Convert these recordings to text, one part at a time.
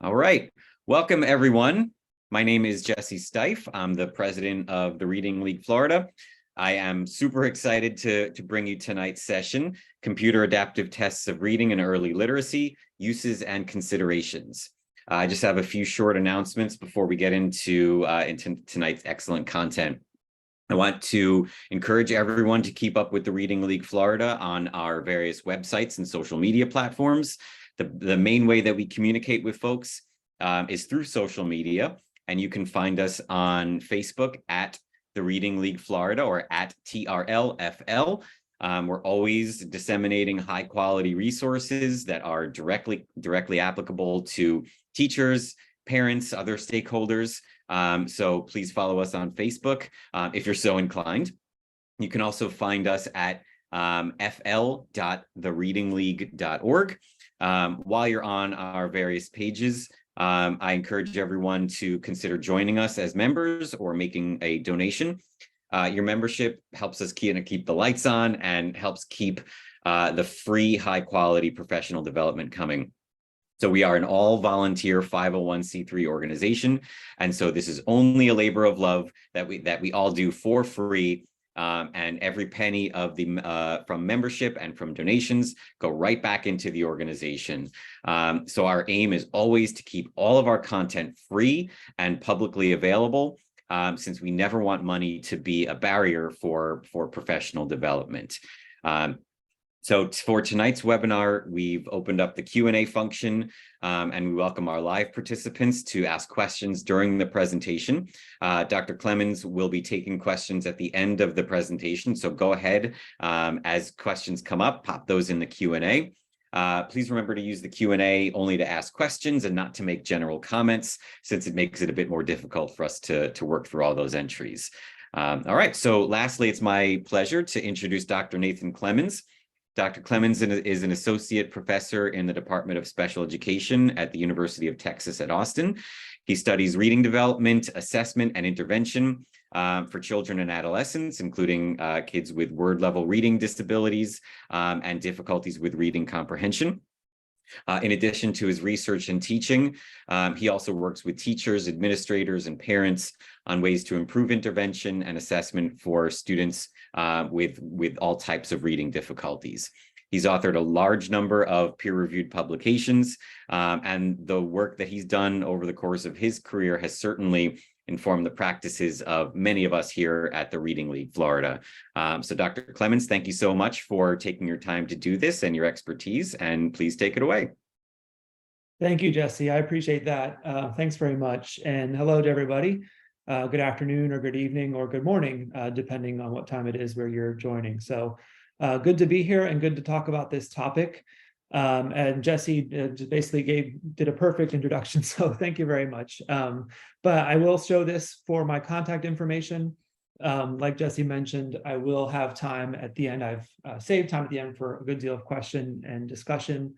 All right. Welcome, everyone. My name is Jesse Stife. I'm the president of the Reading League Florida. I am super excited to bring you tonight's session, Computer Adaptive Tests of Reading and Early Literacy, Uses and Considerations. I just have a few short announcements before we get into tonight's excellent content. I want to encourage everyone to keep up with the Reading League Florida on our various websites and social media platforms. The main way that we communicate with folks is through social media, and you can find us on Facebook at the Reading League Florida or at TRLFL. We're always disseminating high quality resources that are directly applicable to teachers, parents, other stakeholders. So please follow us on Facebook if you're so inclined. You can also find us at fl.thereadingleague.org. While you're on our various pages, I encourage everyone to consider joining us as members or making a donation. Your membership helps us keep the lights on and helps keep the free, high-quality professional development coming. So we are an all-volunteer 501c3 organization, and so this is only a labor of love that we all do for free. And every penny of the from membership and from donations go right back into the organization. So our aim is always to keep all of our content free and publicly available, since we never want money to be a barrier for professional development. So for tonight's webinar, we've opened up the Q&A function, and we welcome our live participants to ask questions during the presentation. Dr. Clemens will be taking questions at the end of the presentation, so go ahead as questions come up, pop those in the Q&A. Please remember to use the Q&A only to ask questions and not to make general comments, since it makes it a bit more difficult for us to work through all those entries. All right, so lastly, it's my pleasure to introduce Dr. Nathan Clemens. Dr. Clemens is an associate professor in the Department of Special Education at the University of Texas at Austin. He studies reading development, assessment, and intervention for children and adolescents, including kids with word-level reading disabilities and difficulties with reading comprehension. In addition to his research and teaching, he also works with teachers, administrators, and parents on ways to improve intervention and assessment for students with all types of reading difficulties. He's authored a large number of peer-reviewed publications, and the work that he's done over the course of his career has certainly informed the practices of many of us here at the Reading League Florida. So Dr. Clemens, thank you so much for taking your time to do this and your expertise, and please take it away. Thank you, Jesse. I appreciate that. Thanks very much. And hello to everybody. Good afternoon or good evening or good morning, depending on what time it is where you're joining. So good to be here and good to talk about this topic. And Jesse basically did a perfect introduction, so thank you very much. But I will show this for my contact information. Like Jesse mentioned, I will have time at the end. I've saved time at the end for a good deal of question and discussion.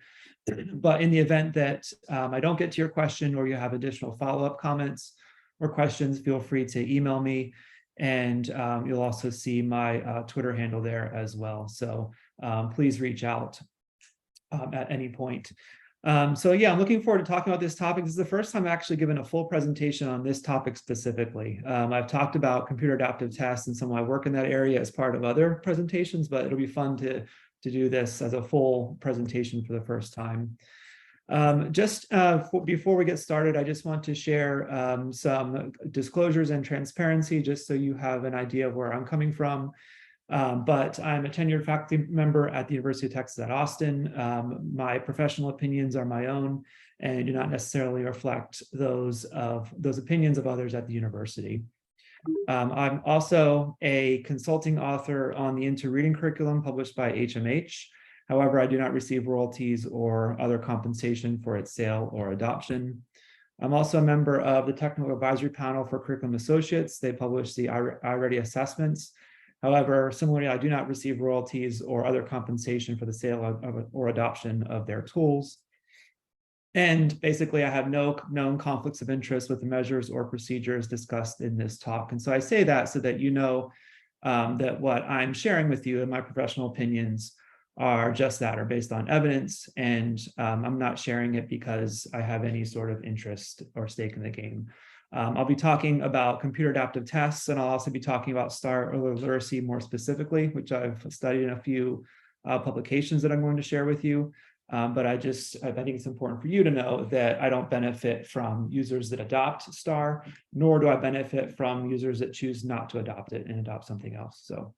But in the event that I don't get to your question or you have additional follow-up comments or questions, feel free to email me. And you'll also see my Twitter handle there as well. So please reach out at any point. So yeah, I'm looking forward to talking about this topic. This is the first time I've actually given a full presentation on this topic specifically. I've talked about computer adaptive tests and some of my work in that area as part of other presentations, but it'll be fun to do this as a full presentation for the first time. Before we get started, I just want to share some disclosures and transparency, just so you have an idea of where I'm coming from. But I'm a tenured faculty member at the University of Texas at Austin. My professional opinions are my own and do not necessarily reflect those opinions of others at the university. I'm also a consulting author on the Into Reading curriculum published by HMH. However, I do not receive royalties or other compensation for its sale or adoption. I'm also a member of the Technical Advisory Panel for Curriculum Associates. They publish the iReady assessments. However, similarly, I do not receive royalties or other compensation for the sale or adoption of their tools. And basically, I have no known conflicts of interest with the measures or procedures discussed in this talk. And so I say that so that you know that what I'm sharing with you and my professional opinions are just that, are based on evidence, and I'm not sharing it because I have any sort of interest or stake in the game. I'll be talking about computer adaptive tests, and I'll also be talking about STAR early literacy more specifically, which I've studied in a few publications that I'm going to share with you. But I think it's important for you to know that I don't benefit from users that adopt STAR, nor do I benefit from users that choose not to adopt it and adopt something else. So.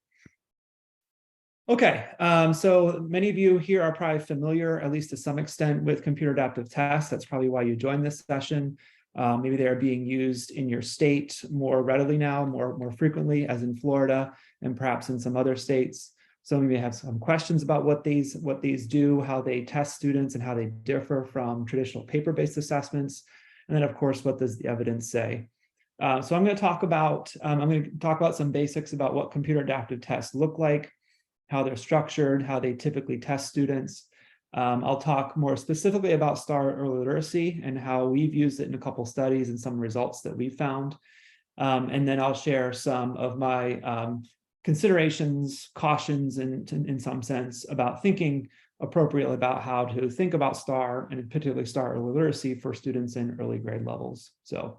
Okay, so many of you here are probably familiar, at least to some extent, with computer adaptive tests. That's probably why you joined this session. Maybe they're being used in your state more readily now, more frequently, as in Florida, and perhaps in some other states. Some of you may have some questions about what these do, how they test students, and how they differ from traditional paper-based assessments. And then, of course, what does the evidence say? So I'm going to talk about some basics about what computer adaptive tests look like, how they're structured, how they typically test students. I'll talk more specifically about STAR early literacy and how we've used it in a couple studies and some results that we found. And then I'll share some of my considerations, cautions, and in some sense about thinking appropriately about how to think about STAR, and particularly STAR early literacy for students in early grade levels. So.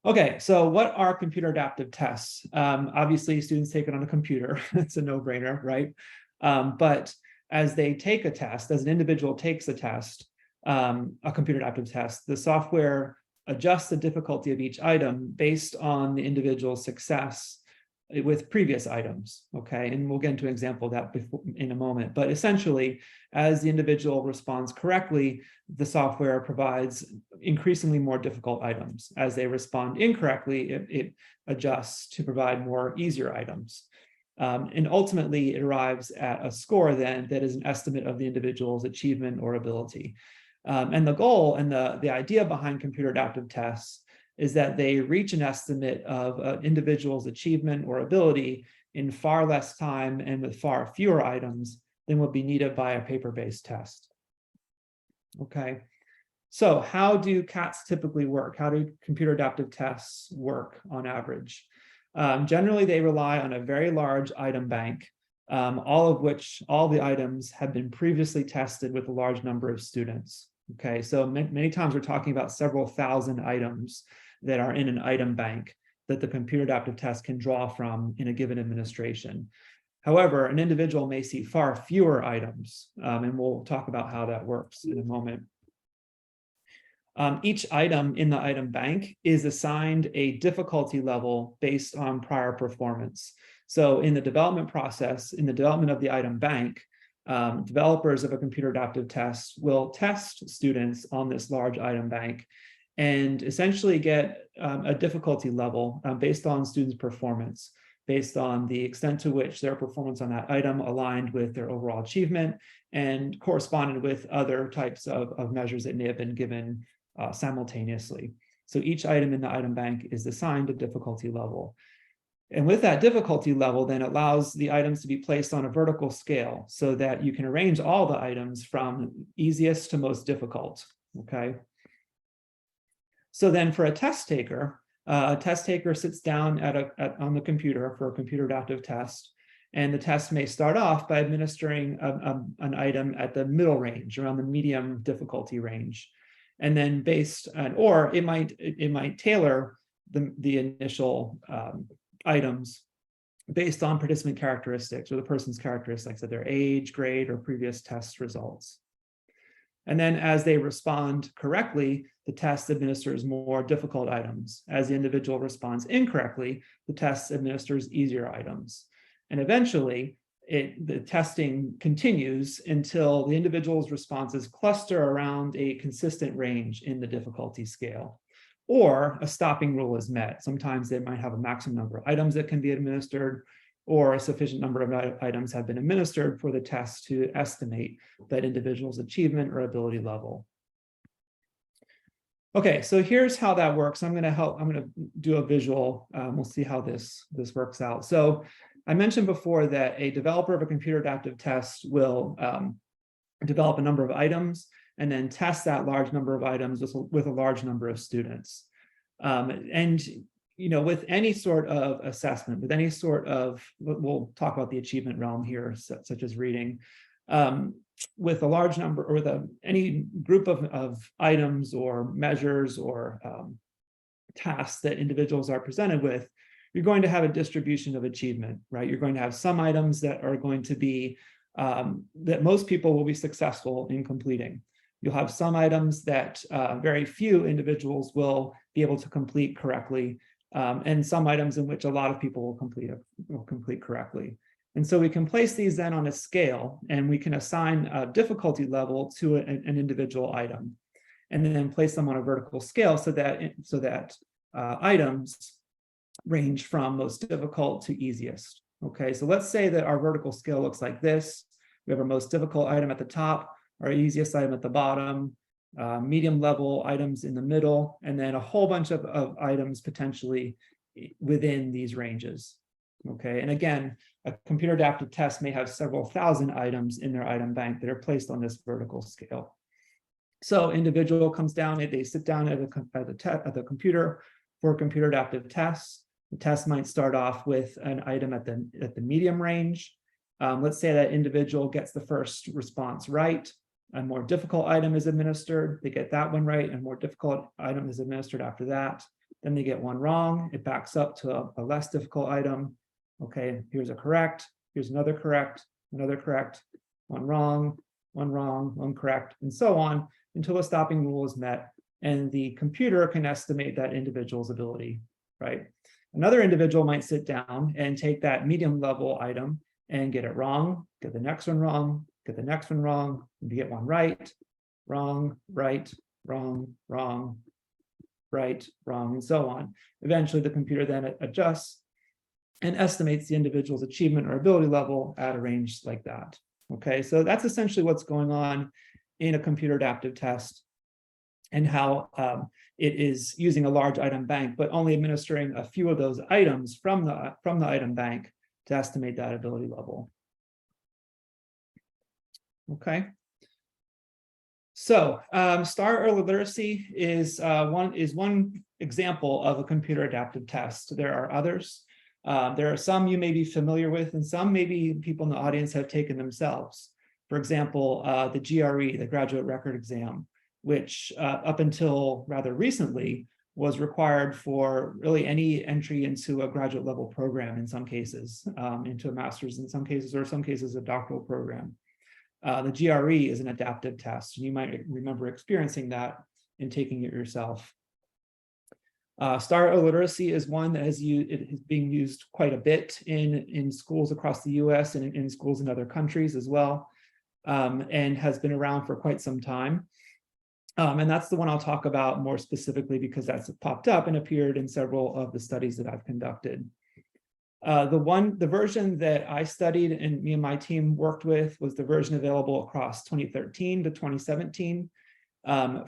Okay, so what are computer adaptive tests? Obviously, students take it on a computer. It's a no-brainer, right? But as they take a test, as an individual takes a test, a computer adaptive test, the software adjusts the difficulty of each item based on the individual's success with previous items, okay? And we'll get into an example of that in a moment. But essentially, as the individual responds correctly, the software provides increasingly more difficult items. As they respond incorrectly, it adjusts to provide more easier items. And ultimately, it arrives at a score then that is an estimate of the individual's achievement or ability. And the goal and the idea behind computer adaptive tests is that they reach an estimate of an individual's achievement or ability in far less time and with far fewer items than would be needed by a paper-based test. Okay, so how do CATs typically work? How do computer adaptive tests work on average? Generally, they rely on a very large item bank, all the items have been previously tested with a large number of students. Okay, so many times we're talking about several thousand items that are in an item bank that the computer adaptive test can draw from in a given administration. However, an individual may see far fewer items, and we'll talk about how that works in a moment. Each item in the item bank is assigned a difficulty level based on prior performance. So in the development process, in the development of the item bank, developers of a computer adaptive test will test students on this large item bank and essentially get a difficulty level based on students' performance, based on the extent to which their performance on that item aligned with their overall achievement and corresponded with other types of measures that may have been given simultaneously. So each item in the item bank is assigned a difficulty level. And with that difficulty level, then allows the items to be placed on a vertical scale so that you can arrange all the items from easiest to most difficult, okay? So then for a test taker sits down on the computer for a computer adaptive test, and the test may start off by administering an item at the middle range, around the medium difficulty range. And then or it might tailor the initial items based on participant characteristics or the person's characteristics of their age, grade, or previous test results. And then as they respond correctly, the test administers more difficult items. As the individual responds incorrectly, the test administers easier items. And eventually, the testing continues until the individual's responses cluster around a consistent range in the difficulty scale, or a stopping rule is met. Sometimes they might have a maximum number of items that can be administered, or a sufficient number of items have been administered for the test to estimate that individual's achievement or ability level. Okay, so here's how that works. I'm going to do a visual. We'll see how this works out. So I mentioned before that a developer of a computer adaptive test will develop a number of items and then test that large number of items with a large number of students. And with any sort of assessment, with any sort of, we'll talk about the achievement realm here, such as reading, with a large number or any group of items or measures or tasks that individuals are presented with, you're going to have a distribution of achievement, right? You're going to have some items that are going to be, that most people will be successful in completing. You'll have some items that very few individuals will be able to complete correctly, and some items in which a lot of people will complete correctly. And so we can place these then on a scale, and we can assign a difficulty level to an individual item, and then place them on a vertical scale so that items range from most difficult to easiest. Okay, so let's say that our vertical scale looks like this. We have our most difficult item at the top, our easiest item at the bottom, medium level items in the middle, and then a whole bunch of items potentially within these ranges. Okay, and again, a computer adaptive test may have several thousand items in their item bank that are placed on this vertical scale. So individual comes down, they sit down at the computer for a computer adaptive test. The test might start off with an item at the medium range. Let's say that individual gets the first response right. A more difficult item is administered. They get that one right, and a more difficult item is administered after that. Then they get one wrong. It backs up to a less difficult item. Okay, here's a correct. Here's another correct, one wrong, one correct, and so on until a stopping rule is met, and the computer can estimate that individual's ability, right? Another individual might sit down and take that medium level item and get it wrong, get the next one wrong, get the next one wrong, and get one right, wrong, right, wrong, wrong, right, wrong, and so on. Eventually, the computer then adjusts and estimates the individual's achievement or ability level at a range like that. Okay, so that's essentially what's going on in a computer adaptive test, and how it is using a large item bank, but only administering a few of those items from the item bank to estimate that ability level. Okay. So STAR early literacy is one example of a computer adaptive test. There are others. There are some you may be familiar with, and some maybe people in the audience have taken themselves. For example, the GRE, the Graduate Record Exam, which up until rather recently was required for really any entry into a graduate level program in some cases, into a master's in some cases, or some cases a doctoral program. The GRE is an adaptive test, and you might remember experiencing that in taking it yourself. STAR literacy is one that it is being used quite a bit in schools across the US and in schools in other countries as well, and has been around for quite some time. And that's the one I'll talk about more specifically because that's popped up and appeared in several of the studies that I've conducted. The version that I studied and me and my team worked with was the version available across 2013 to 2017.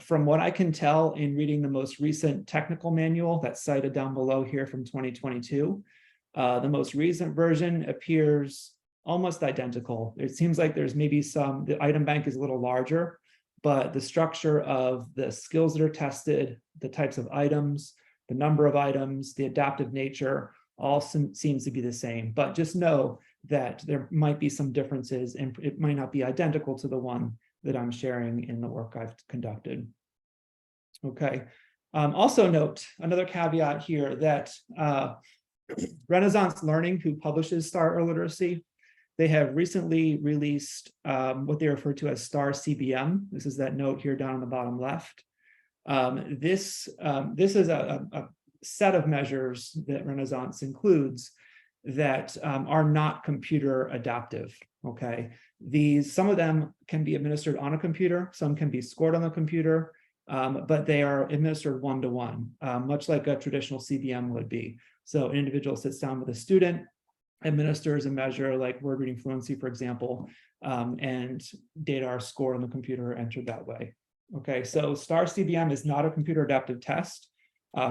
From what I can tell in reading the most recent technical manual that's cited down below here from 2022, the most recent version appears almost identical. It seems like there's maybe the item bank is a little larger, but the structure of the skills that are tested, the types of items, the number of items, the adaptive nature, all seems to be the same. But just know that there might be some differences, and it might not be identical to the one that I'm sharing in the work I've conducted. Okay. Also note another caveat here that Renaissance Learning, who publishes STAR early literacy, they have recently released what they refer to as STAR CBM. This is that note here down on the bottom left. This is a set of measures that Renaissance includes that are not computer adaptive. Okay, some of them can be administered on a computer, some can be scored on the computer, but they are administered one-to-one, much like a traditional CBM would be. So an individual sits down with a student, administers a measure like word reading fluency, for example, and data are scored on the computer, entered that way. Okay, so STAR CBM is not a computer adaptive test.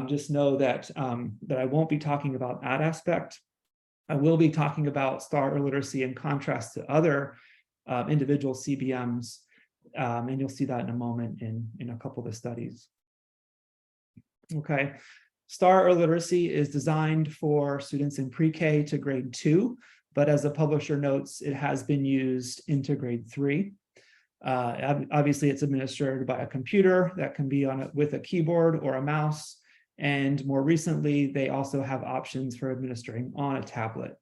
Just know that I won't be talking about that aspect. I will be talking about STAR early literacy in contrast to other individual CBMs, and you'll see that in a moment in a couple of the studies. Okay, STAR Early Literacy is designed for students in pre-K to grade 2, but as the publisher notes, it has been used into grade 3. Obviously, it's administered by a computer that can be with a keyboard or a mouse. And more recently, they also have options for administering on a tablet.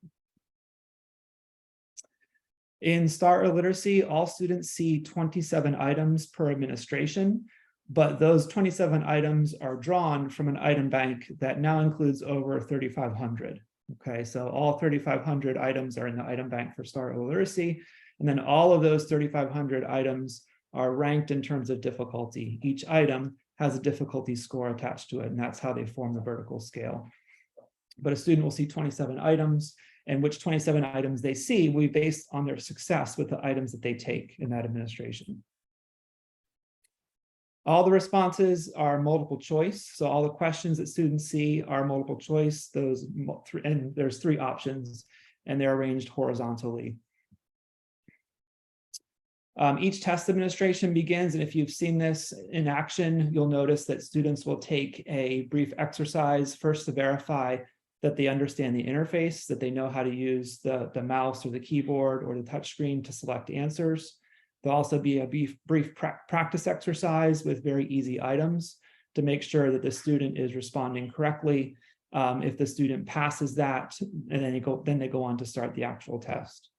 In STAR Early Literacy, all students see 27 items per administration, but those 27 items are drawn from an item bank that now includes over 3,500. Okay, so all 3,500 items are in the item bank for STAR Early Literacy, and then all of those 3,500 items are ranked in terms of difficulty. Each item has a difficulty score attached to it, and that's how they form the vertical scale. But a student will see 27 items, and which 27 items they see will be based on their success with the items that they take in that administration. All the responses are multiple choice. So all the questions that students see are multiple choice. And there's 3 options, and they're arranged horizontally. Each test administration begins, and if you've seen this in action, you'll notice that students will take a brief exercise first to verify that they understand the interface, that they know how to use the mouse or the keyboard or the touchscreen to select answers. There'll also be a brief practice exercise with very easy items to make sure that the student is responding correctly. If the student passes that, and then they go on to start the actual test.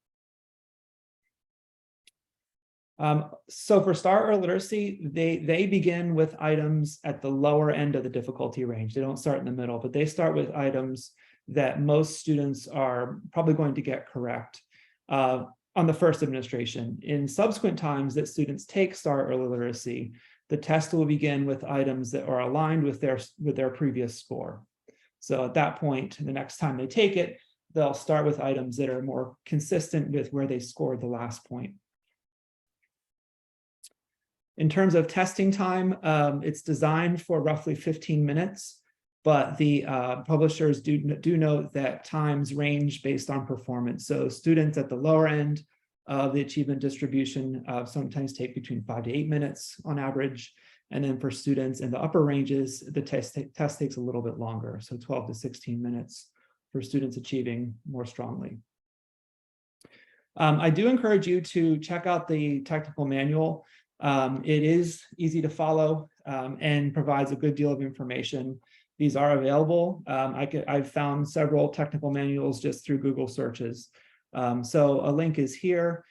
So for STAR Early Literacy, they begin with items at the lower end of the difficulty range. They don't start in the middle, but they start with items that most students are probably going to get correct on the first administration. In subsequent times that students take STAR Early Literacy, the test will begin with items that are aligned with their previous score. So at that point, the next time they take it, they'll start with items that are more consistent with where they scored the last point. In terms of testing time, it's designed for roughly 15 minutes, but the publishers do note that times range based on performance. So students at the lower end of the achievement distribution sometimes take between 5 to 8 minutes on average. And then for students in the upper ranges, the test takes a little bit longer, so 12 to 16 minutes for students achieving more strongly. I do encourage you to check out the technical manual. It is easy to follow and provides a good deal of information. These are available. I've found several technical manuals just through Google searches. So a link is here.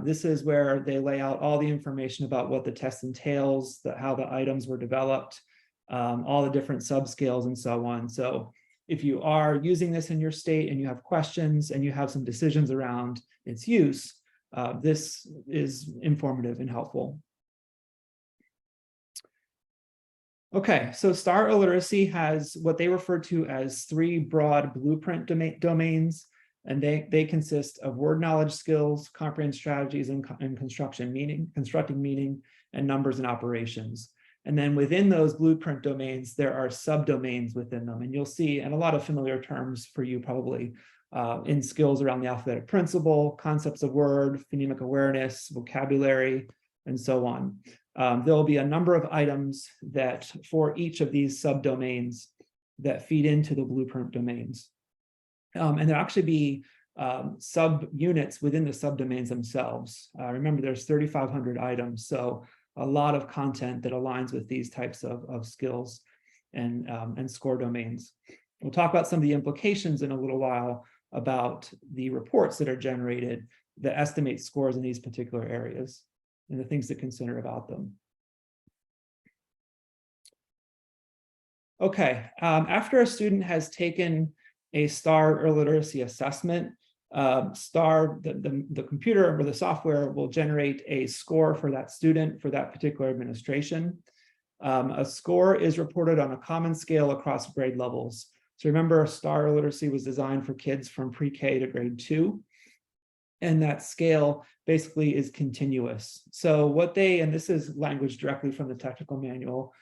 This is where they lay out all the information about what the test entails, how the items were developed, all the different subscales and so on. So if you are using this in your state and you have questions and you have some decisions around its use, this is informative and helpful. Okay, so STAR Early Literacy has what they refer to as 3 broad blueprint domains, and they consist of word knowledge skills, comprehend strategies, and constructing meaning, and numbers and operations. And then within those blueprint domains, there are subdomains within them, and you'll see, and a lot of familiar terms for you probably, in skills around the alphabetic principle, concepts of word, phonemic awareness, vocabulary, and so on. There will be a number of items that for each of these subdomains that feed into the blueprint domains. And there'll actually be subunits within the subdomains themselves. Remember, there's 3,500 items, so a lot of content that aligns with these types of skills and score domains. We'll talk about some of the implications in a little while about the reports that are generated that estimate scores in these particular areas and the things to consider about them. Okay, after a student has taken a STAR Early Literacy assessment, the computer or the software will generate a score for that student for that particular administration. A score is reported on a common scale across grade levels. So remember, STAR Early Literacy was designed for kids from pre-K to grade 2. And that scale basically is continuous. So and this is language directly from the technical manual.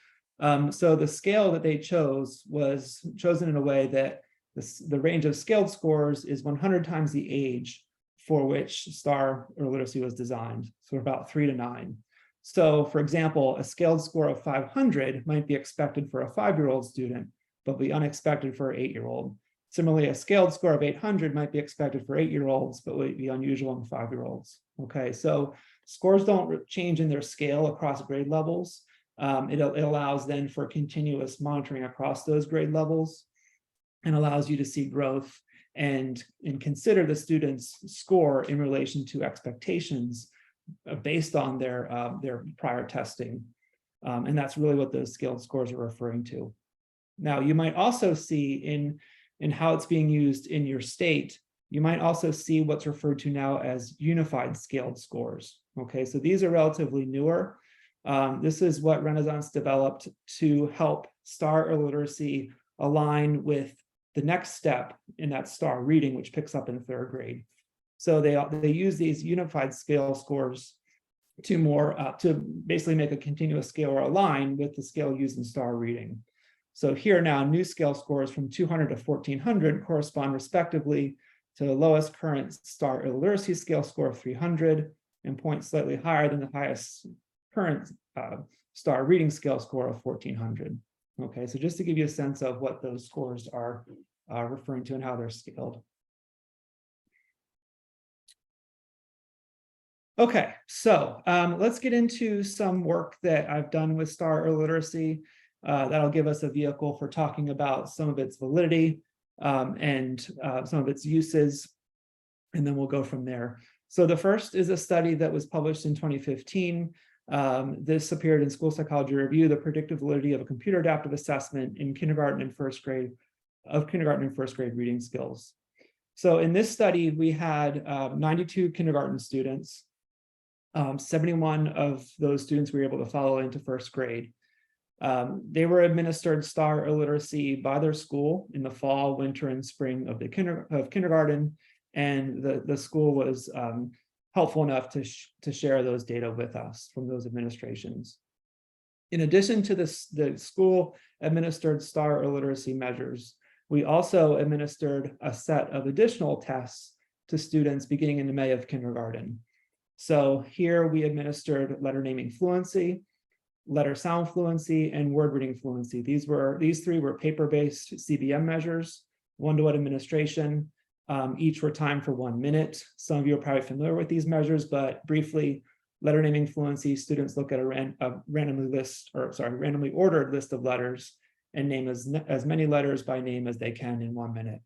So the scale that they chose was chosen in a way that the range of scaled scores is 100 times the age for which STAR Early Literacy was designed. So about 3 to 9. So for example, a scaled score of 500 might be expected for a 5-year-old student, but be unexpected for an 8-year-old. Similarly, a scaled score of 800 might be expected for 8-year-olds, but would be unusual in 5-year-olds. Okay, so scores don't change in their scale across grade levels. It allows then for continuous monitoring across those grade levels and allows you to see growth and consider the student's score in relation to expectations based on their prior testing. And that's really what those scaled scores are referring to. Now, you might also see in how it's being used in your state, you might also see what's referred to now as unified scaled scores. Okay, so these are relatively newer. This is what Renaissance developed to help STAR literacy align with the next step in that STAR reading, which picks up in 3rd grade. So they use these unified scale scores to basically make a continuous scale or align with the scale used in STAR reading. So here now, new scale scores from 200 to 1400 correspond respectively to the lowest current STAR literacy scale score of 300 and point slightly higher than the highest current STAR reading scale score of 1400. Okay, so just to give you a sense of what those scores are referring to and how they're scaled. Okay, so let's get into some work that I've done with STAR literacy. That'll give us a vehicle for talking about some of its validity and some of its uses, and then we'll go from there. So the first is a study that was published in 2015. This appeared in School Psychology Review, the predictive validity of a computer adaptive assessment in kindergarten and first grade reading skills. So in this study, we had 92 kindergarten students. 71 of those students we were able to follow into first grade. They were administered STAR literacy by their school in the fall, winter, and spring of kindergarten, and the school was helpful enough to share those data with us from those administrations. In addition to this, the school administered STAR literacy measures, we also administered a set of additional tests to students beginning in May of kindergarten. So here we administered letter naming fluency, letter sound fluency, and word reading fluency. These 3 were paper-based CBM measures, one-to-one administration. Each were timed for 1 minute. Some of you are probably familiar with these measures, but briefly, letter naming fluency, students look at a randomly ordered list of letters and name as many letters by name as they can in 1 minute.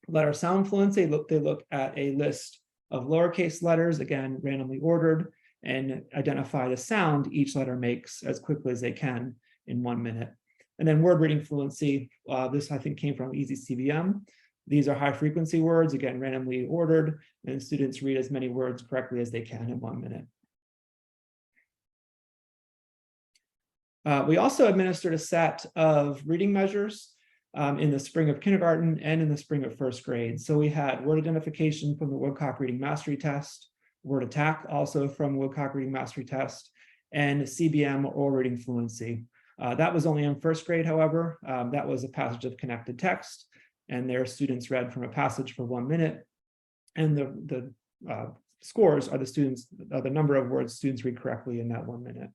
Letter sound fluency, they look at a list of lowercase letters, again, randomly ordered, and identify the sound each letter makes as quickly as they can in 1 minute. And then word reading fluency, this I think came from Easy CBM. These are high frequency words, again, randomly ordered, and students read as many words correctly as they can in 1 minute. We also administered a set of reading measures in the spring of kindergarten and in the spring of first grade. So we had word identification from the Woodcock Reading Mastery Test, word attack also from Woodcock Reading Mastery Test, and CBM or oral reading fluency. That was only in first grade, however. That was a passage of connected text, and their students read from a passage for 1 minute. And the scores are the number of words students read correctly in that 1 minute.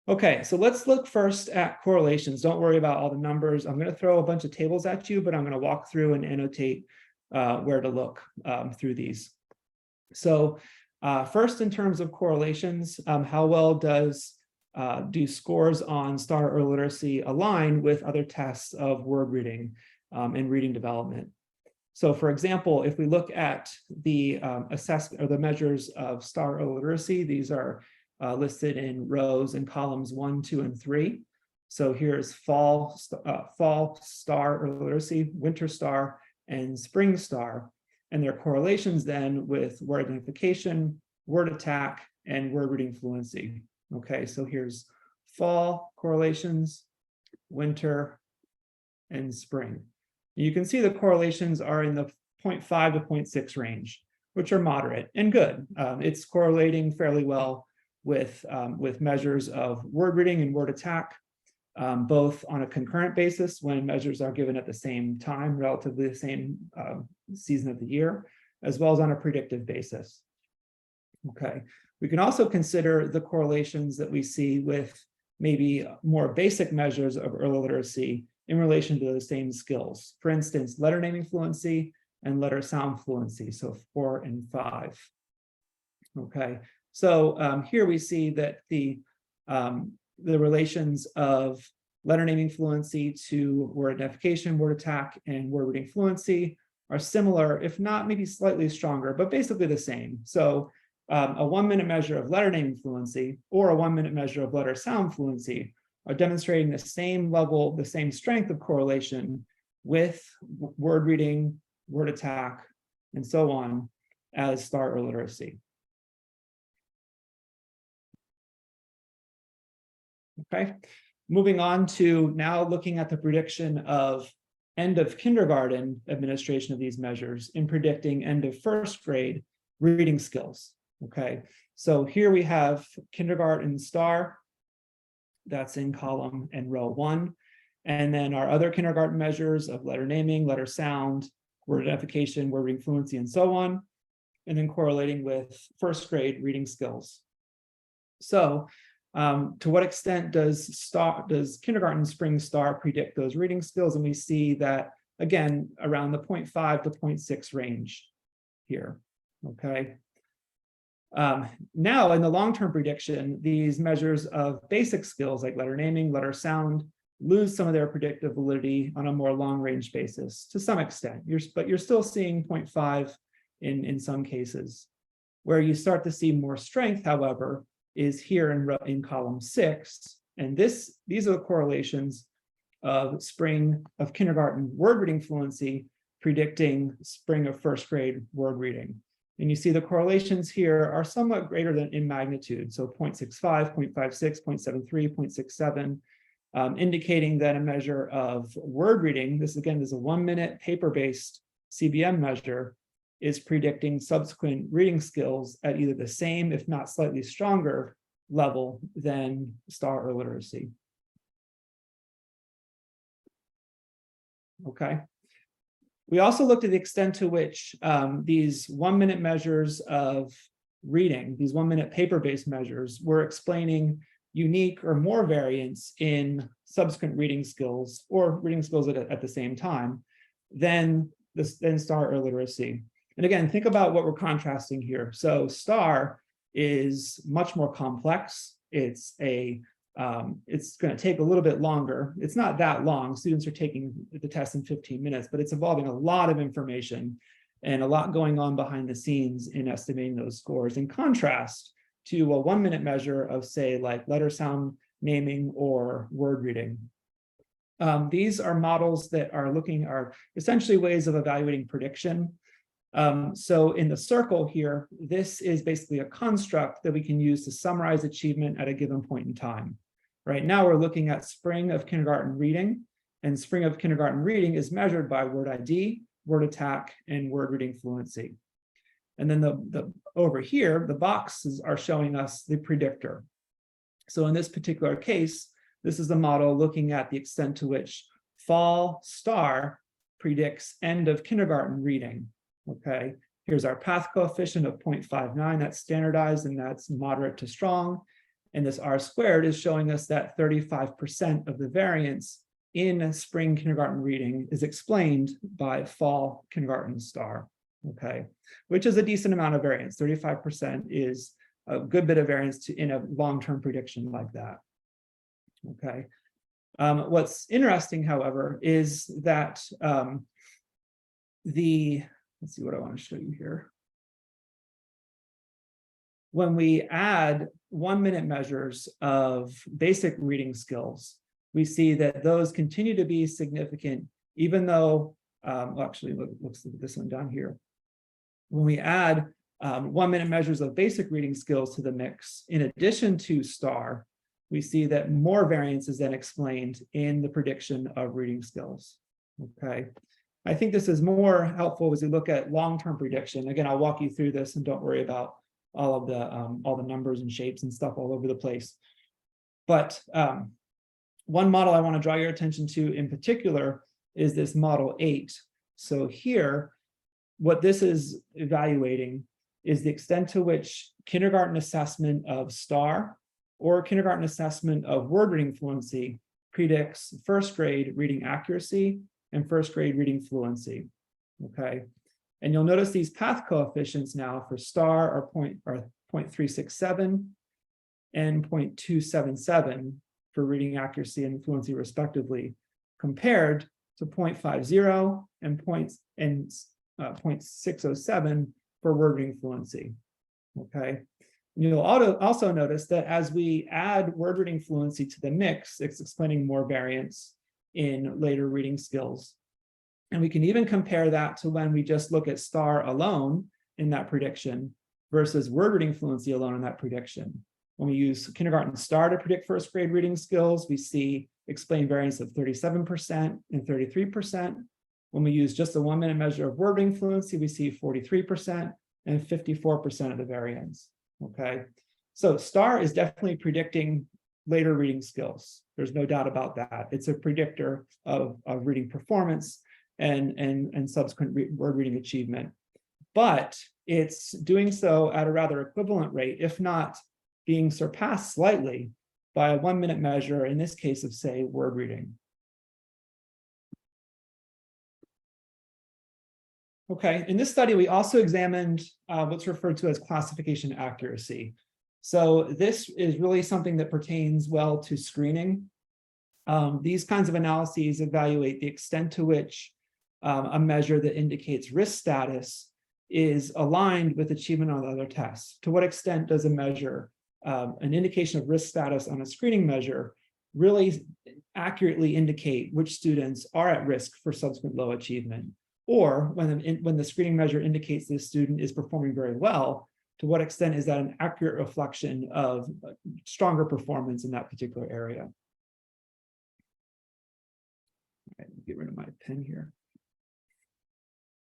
Okay, so let's look first at correlations. Don't worry about all the numbers. I'm going to throw a bunch of tables at you, but I'm going to walk through and annotate where to look through these. So first, in terms of correlations, how well do scores on STAR literacy align with other tests of word reading and reading development? So for example, if we look at the assessment or the measures of STAR literacy, these are listed in rows and columns 1, 2, and 3. So here's fall STAR literacy, winter STAR, and spring STAR, and their correlations then with word identification, word attack, and word reading fluency. Okay, so here's fall correlations, winter, and spring. You can see the correlations are in the 0.5 to 0.6 range, which are moderate and good. It's correlating fairly well with measures of word reading and word attack, both on a concurrent basis when measures are given at the same time, relatively the same season of the year, as well as on a predictive basis. Okay, we can also consider the correlations that we see with maybe more basic measures of early literacy in relation to those same skills. For instance, letter naming fluency and letter sound fluency, so 4 and 5. Okay, so here we see that the relations of letter naming fluency to word identification, word attack, and word reading fluency are similar, if not maybe slightly stronger, but basically the same. So a 1-minute measure of letter naming fluency or a 1-minute measure of letter sound fluency are demonstrating the same level, the same strength of correlation with word reading, word attack, and so on as STAR or literacy. Okay, moving on to now looking at the prediction of end of kindergarten administration of these measures in predicting end of first grade reading skills. Okay, so here we have kindergarten STAR, that's in column and row 1. And then our other kindergarten measures of letter naming, letter sound, word identification, word reading fluency, and so on. And then correlating with first grade reading skills. So to what extent does kindergarten spring STAR predict those reading skills? And we see that, again, around the 0.5 to 0.6 range here, okay? Now, in the long-term prediction, these measures of basic skills like letter naming, letter sound, lose some of their predictive validity on a more long-range basis to some extent. But you're still seeing 0.5 in some cases. Where you start to see more strength, however, is here in column 6. And these are the correlations of spring of kindergarten word reading fluency predicting spring of first grade word reading. And you see the correlations here are somewhat greater than in magnitude. So 0.65, 0.56, 0.73, 0.67, indicating that a measure of word reading, this again is a 1-minute paper-based CBM measure, is predicting subsequent reading skills at either the same, if not slightly stronger level than STAR or literacy. Okay. We also looked at the extent to which these 1-minute measures of reading, these 1-minute paper-based measures, were explaining unique or more variance in subsequent reading skills or reading skills at the same time than STAR or literacy. And again, think about what we're contrasting here. So STAR is much more complex. It's going to take a little bit longer. It's not that long. Students are taking the test in 15 minutes, but it's involving a lot of information and a lot going on behind the scenes in estimating those scores, in contrast to a 1-minute measure of, say, like letter sound naming or word reading. These are models that are essentially ways of evaluating prediction. So in the circle here, this is basically a construct that we can use to summarize achievement at a given point in time. Right now, we're looking at spring of kindergarten reading, and spring of kindergarten reading is measured by word ID, word attack, and word reading fluency. And then over here, the boxes are showing us the predictor. So in this particular case, this is the model looking at the extent to which fall STAR predicts end of kindergarten reading. Okay, here's our path coefficient of 0.59. That's standardized and that's moderate to strong. And this R squared is showing us that 35% of the variance in spring kindergarten reading is explained by fall kindergarten STAR. Okay, which is a decent amount of variance. 35% is a good bit of variance in a long-term prediction like that. Okay. What's interesting, however, is that let's see what I want to show you here. When we add 1-minute measures of basic reading skills, we see that those continue to be significant, even though, actually, let's look at this one down here. When we add 1-minute measures of basic reading skills to the mix, in addition to STAR, we see that more variance is then explained in the prediction of reading skills. Okay. I think this is more helpful as we look at long-term prediction. Again, I'll walk you through this and don't worry about all the numbers and shapes and stuff all over the place. But one model I want to draw your attention to in particular is this model 8. So here, what this is evaluating is the extent to which kindergarten assessment of STAR or kindergarten assessment of word reading fluency predicts first grade reading accuracy and first grade reading fluency. Okay. And you'll notice these path coefficients now for STAR are 0.367 and 0.277 for reading accuracy and fluency respectively, compared to 0.50 and 0.607 for word reading fluency. Okay. You'll also notice that as we add word reading fluency to the mix, it's explaining more variance in later reading skills. And we can even compare that to when we just look at STAR alone in that prediction versus word reading fluency alone in that prediction. When we use kindergarten STAR to predict first grade reading skills, we see explained variance of 37% and 33%. When we use just a 1 minute measure of word reading fluency, we see 43% and 54% of the variance. Okay, so STAR is definitely predicting later reading skills. There's no doubt about that. It's a predictor of reading performance and subsequent word reading achievement. But it's doing so at a rather equivalent rate, if not being surpassed slightly by a 1 minute measure, in this case of, say, word reading. Okay, in this study, we also examined what's referred to as classification accuracy. So this is really something that pertains well to screening. These kinds of analyses evaluate the extent to which a measure that indicates risk status is aligned with achievement on other tests. To what extent does a measure, an indication of risk status on a screening measure, really accurately indicate which students are at risk for subsequent low achievement? Or when the screening measure indicates this student is performing very well, to what extent is that an accurate reflection of stronger performance in that particular area? Okay, get rid of my pen here.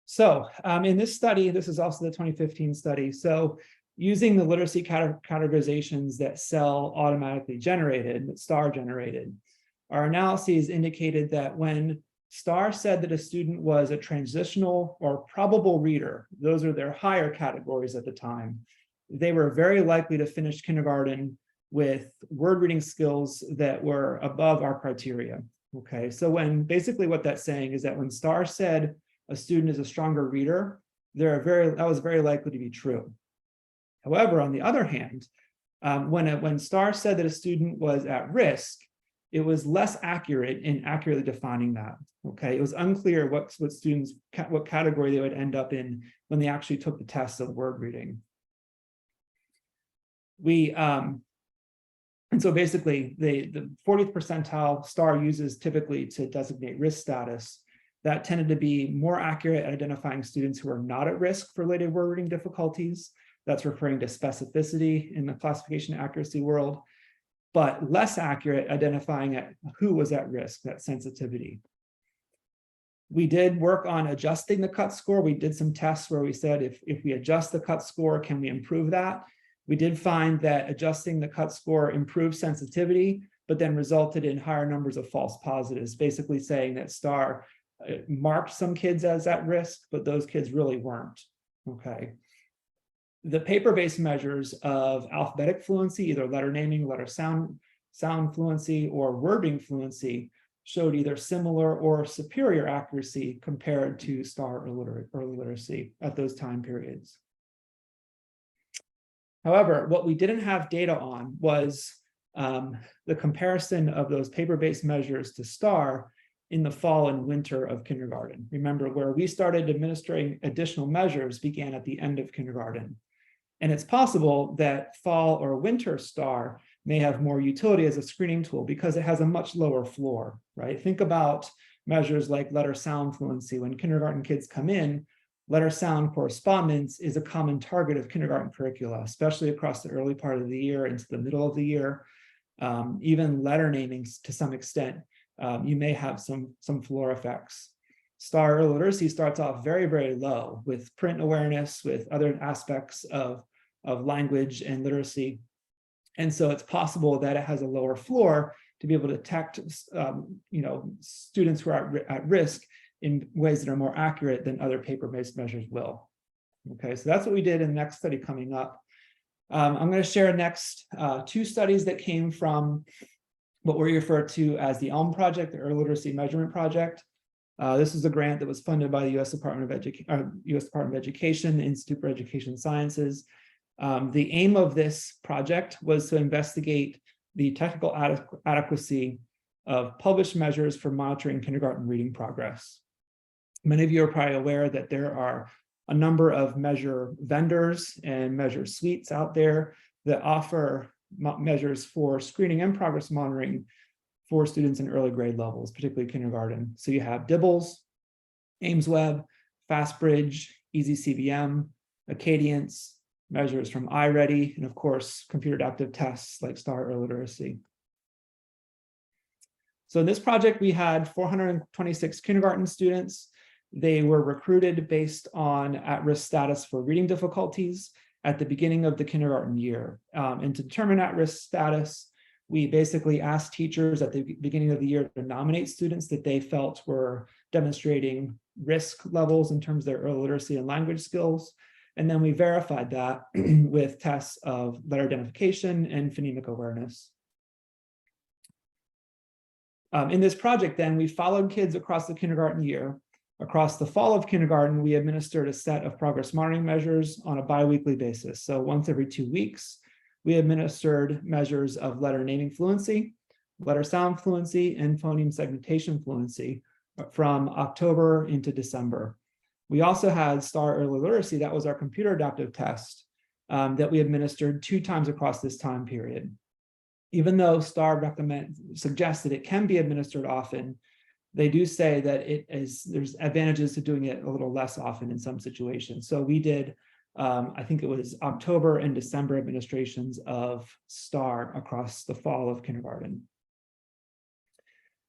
So in this study, this is also the 2015 study. So using the literacy categorizations that SEL automatically generated, that STAR generated, our analyses indicated that when STAR said that a student was a transitional or probable reader, those are their higher categories at the time, they were very likely to finish kindergarten with word reading skills that were above our criteria. Okay, so basically what that's saying is that when STAR said a student is a stronger reader, that was very likely to be true. However, on the other hand, when STAR said that a student was at risk, it was less accurate in accurately defining that. Okay, it was unclear what category they would end up in when they actually took the test of word reading. And so basically, the 40th percentile STAR uses typically to designate risk status. That tended to be more accurate at identifying students who are not at risk for related word reading difficulties. That's referring to specificity in the classification accuracy world, but less accurate identifying who was at risk, that sensitivity. We did work on adjusting the cut score. We did some tests where we said, if we adjust the cut score, can we improve that? We did find that adjusting the cut score improved sensitivity, but then resulted in higher numbers of false positives, basically saying that STAR marked some kids as at risk, but those kids really weren't. Okay. The paper-based measures of alphabetic fluency, either letter naming, letter sound fluency, or wording fluency, showed either similar or superior accuracy compared to STAR or early literacy at those time periods. However, what we didn't have data on was the comparison of those paper-based measures to STAR in the fall and winter of kindergarten. Remember, where we started administering additional measures began at the end of kindergarten. And it's possible that fall or winter STAR may have more utility as a screening tool because it has a much lower floor, right? Think about measures like letter sound fluency. When kindergarten kids come in, letter sound correspondence is a common target of kindergarten curricula, especially across the early part of the year into the middle of the year. Even letter namings to some extent, you may have some floor effects. STAR early literacy starts off very, very low with print awareness, with other aspects of language and literacy. And so it's possible that it has a lower floor to be able to detect students who are at risk in ways that are more accurate than other paper-based measures will. Okay, so that's what we did in the next study coming up. I'm going to share next two studies that came from what we refer to as the ELM project, the Early Literacy Measurement Project. This is a grant that was funded by the U.S. Department of Education, Institute for Education Sciences. The aim of this project was to investigate the technical adequacy of published measures for monitoring kindergarten reading progress. Many of you are probably aware that there are a number of measure vendors and measure suites out there that offer measures for screening and progress monitoring for students in early grade levels, particularly kindergarten. So you have DIBELS, AimsWeb, FastBridge, EasyCVM, Acadience, measures from iReady, and of course, computer adaptive tests like STAR Early Literacy. So in this project, we had 426 kindergarten students. They were recruited based on at-risk status for reading difficulties at the beginning of the kindergarten year. And to determine at-risk status, we basically asked teachers at the beginning of the year to nominate students that they felt were demonstrating risk levels in terms of their early literacy and language skills. And then we verified that with tests of letter identification and phonemic awareness. In this project, then, we followed kids across the kindergarten year. Across the fall of kindergarten, we administered a set of progress monitoring measures on a biweekly basis. So once every 2 weeks, we administered measures of letter naming fluency, letter sound fluency, and phoneme segmentation fluency from October into December. We also had STAR Early Literacy. That was our computer adaptive test that we administered 2 times across this time period. Even though STAR suggests that it can be administered often, they do say that there's advantages to doing it a little less often in some situations. So we did, I think it was October and December administrations of STAR across the fall of kindergarten.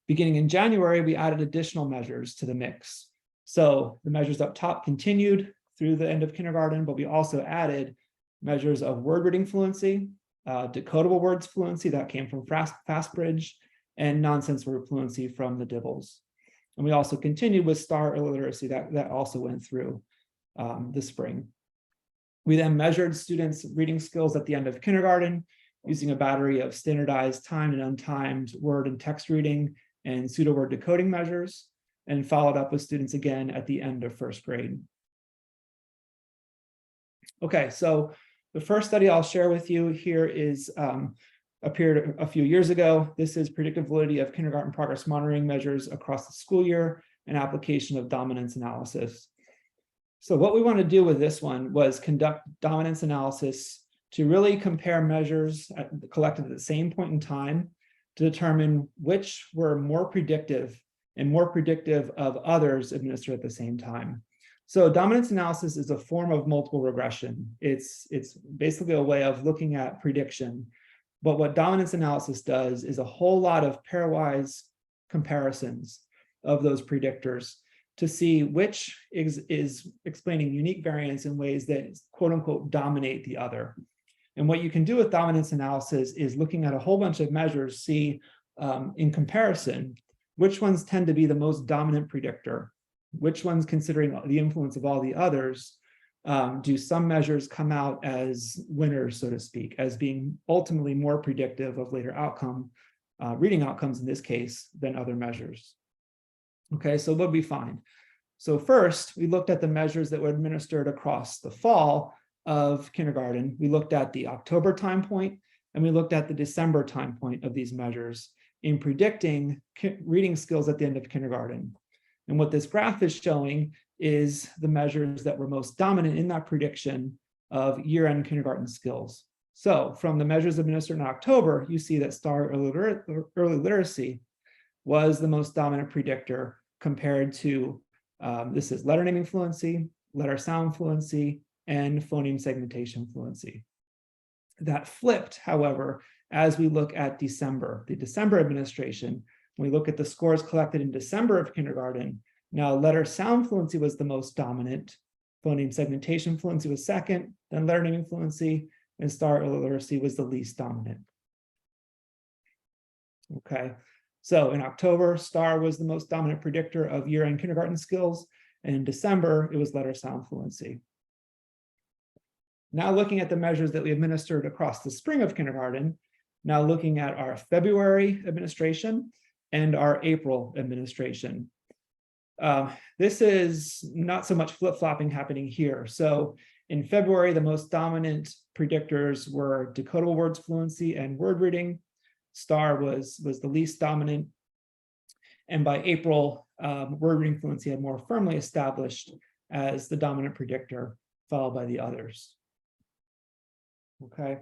Beginning in January, we added additional measures to the mix. So the measures up top continued through the end of kindergarten, but we also added measures of word reading fluency, decodable words fluency that came from FastBridge, and nonsense word fluency from the DIBELS. And we also continued with STAR Early Literacy that also went through this spring. We then measured students' reading skills at the end of kindergarten using a battery of standardized timed and untimed word and text reading and pseudo-word decoding measures, and followed up with students again at the end of first grade. Okay, so the first study I'll share with you here is appeared a few years ago. This is predictive validity of kindergarten progress monitoring measures across the school year and application of dominance analysis. So what we want to do with this one was conduct dominance analysis to really compare measures collected at the same point in time to determine which were more predictive of others administered at the same time. So dominance analysis is a form of multiple regression. It's basically a way of looking at prediction. But what dominance analysis does is a whole lot of pairwise comparisons of those predictors to see which is explaining unique variance in ways that quote unquote dominate the other. And what you can do with dominance analysis is looking at a whole bunch of measures, see in comparison, which ones tend to be the most dominant predictor, which ones, considering the influence of all the others, do some measures come out as winners, so to speak, as being ultimately more predictive of later reading outcomes in this case, than other measures. Okay, so what did we find? So first, we looked at the measures that were administered across the fall of kindergarten. We looked at the October time point, and we looked at the December time point of these measures in predicting reading skills at the end of kindergarten. And what this graph is showing is the measures that were most dominant in that prediction of year-end kindergarten skills. So from the measures administered in October, you see that STAR Early Literacy was the most dominant predictor compared to, this is letter naming fluency, letter sound fluency, and phoneme segmentation fluency. That flipped, however, as we look at December, the December administration. When we look at the scores collected in December of kindergarten, now letter sound fluency was the most dominant, phoneme segmentation fluency was second, then letter naming fluency, and STAR Early Literacy was the least dominant. Okay, so in October, STAR was the most dominant predictor of year-end kindergarten skills, and in December, it was letter sound fluency. Now looking at the measures that we administered across the spring of kindergarten, now looking at our February administration and our April administration. This is not so much flip-flopping happening here. So in February, the most dominant predictors were decodable words fluency and word reading. STAR was the least dominant. And by April, word reading fluency had more firmly established as the dominant predictor, followed by the others. Okay.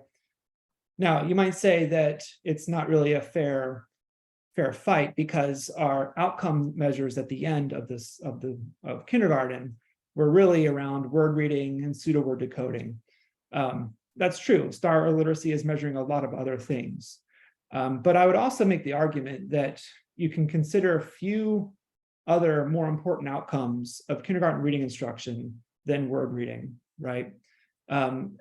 Now, you might say that it's not really a fair fight because our outcome measures at the end of kindergarten were really around word reading and pseudo word decoding. That's true. STAR literacy is measuring a lot of other things. But I would also make the argument that you can consider a few other more important outcomes of kindergarten reading instruction than word reading, right?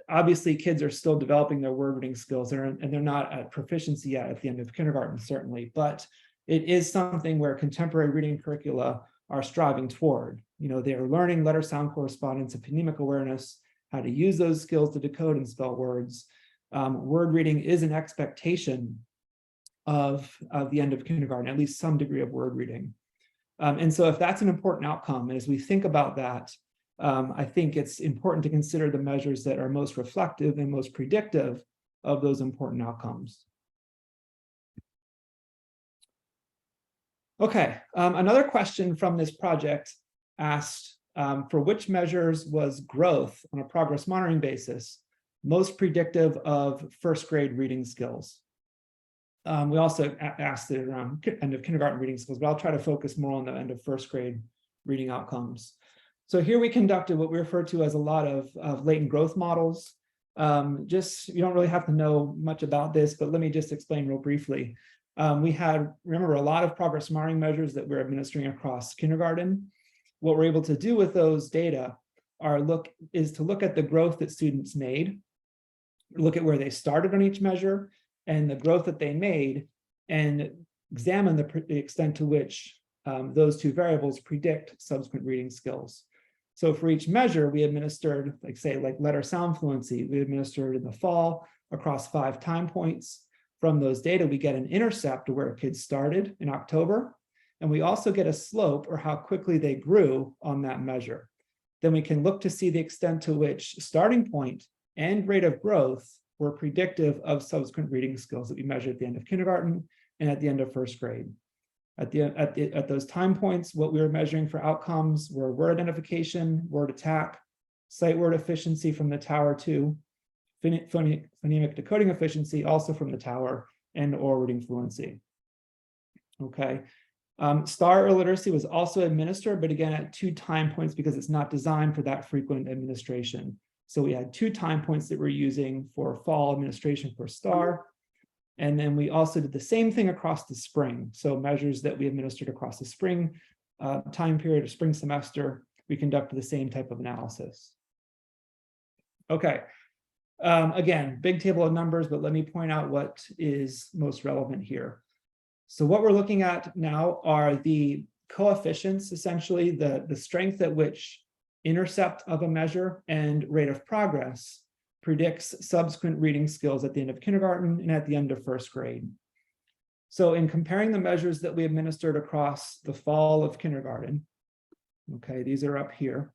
Obviously, kids are still developing their word reading skills, and they're not at proficiency yet at the end of kindergarten, certainly, but it is something where contemporary reading curricula are striving toward. You know, they are learning letter sound correspondence and phonemic awareness, how to use those skills to decode and spell words. Word reading is an expectation of the end of kindergarten, at least some degree of word reading. And so if that's an important outcome, and as we think about that, I think it's important to consider the measures that are most reflective and most predictive of those important outcomes. Okay, another question from this project asked, for which measures was growth on a progress monitoring basis most predictive of first grade reading skills? We also asked it around end of kindergarten reading skills, but I'll try to focus more on the end of first grade reading outcomes. So here we conducted what we refer to as a lot of latent growth models. You don't really have to know much about this, but let me just explain real briefly. We had, remember, a lot of progress monitoring measures that we're administering across kindergarten. What we're able to do with those data is to look at the growth that students made, look at where they started on each measure and the growth that they made, and examine the extent to which those two variables predict subsequent reading skills. So for each measure, we administered, like letter sound fluency, we administered in the fall across 5 time points. From those data, we get an intercept of where kids started in October, and we also get a slope, or how quickly they grew on that measure. Then we can look to see the extent to which starting point and rate of growth were predictive of subsequent reading skills that we measured at the end of kindergarten and at the end of first grade. At those time points, what we were measuring for outcomes were word identification, word attack, sight word efficiency from the Tower 2, phonemic decoding efficiency also from the Tower, and oral reading fluency. Okay. STAR literacy was also administered, but again at 2 time points because it's not designed for that frequent administration. So we had 2 time points that we're using for fall administration for STAR. And then we also did the same thing across the spring. So measures that we administered across the spring time period or spring semester, we conducted the same type of analysis. Okay. Again, big table of numbers, but let me point out what is most relevant here. So what we're looking at now are the coefficients, essentially the strength at which intercept of a measure and rate of progress predicts subsequent reading skills at the end of kindergarten and at the end of first grade. So in comparing the measures that we administered across the fall of kindergarten, okay, these are up here,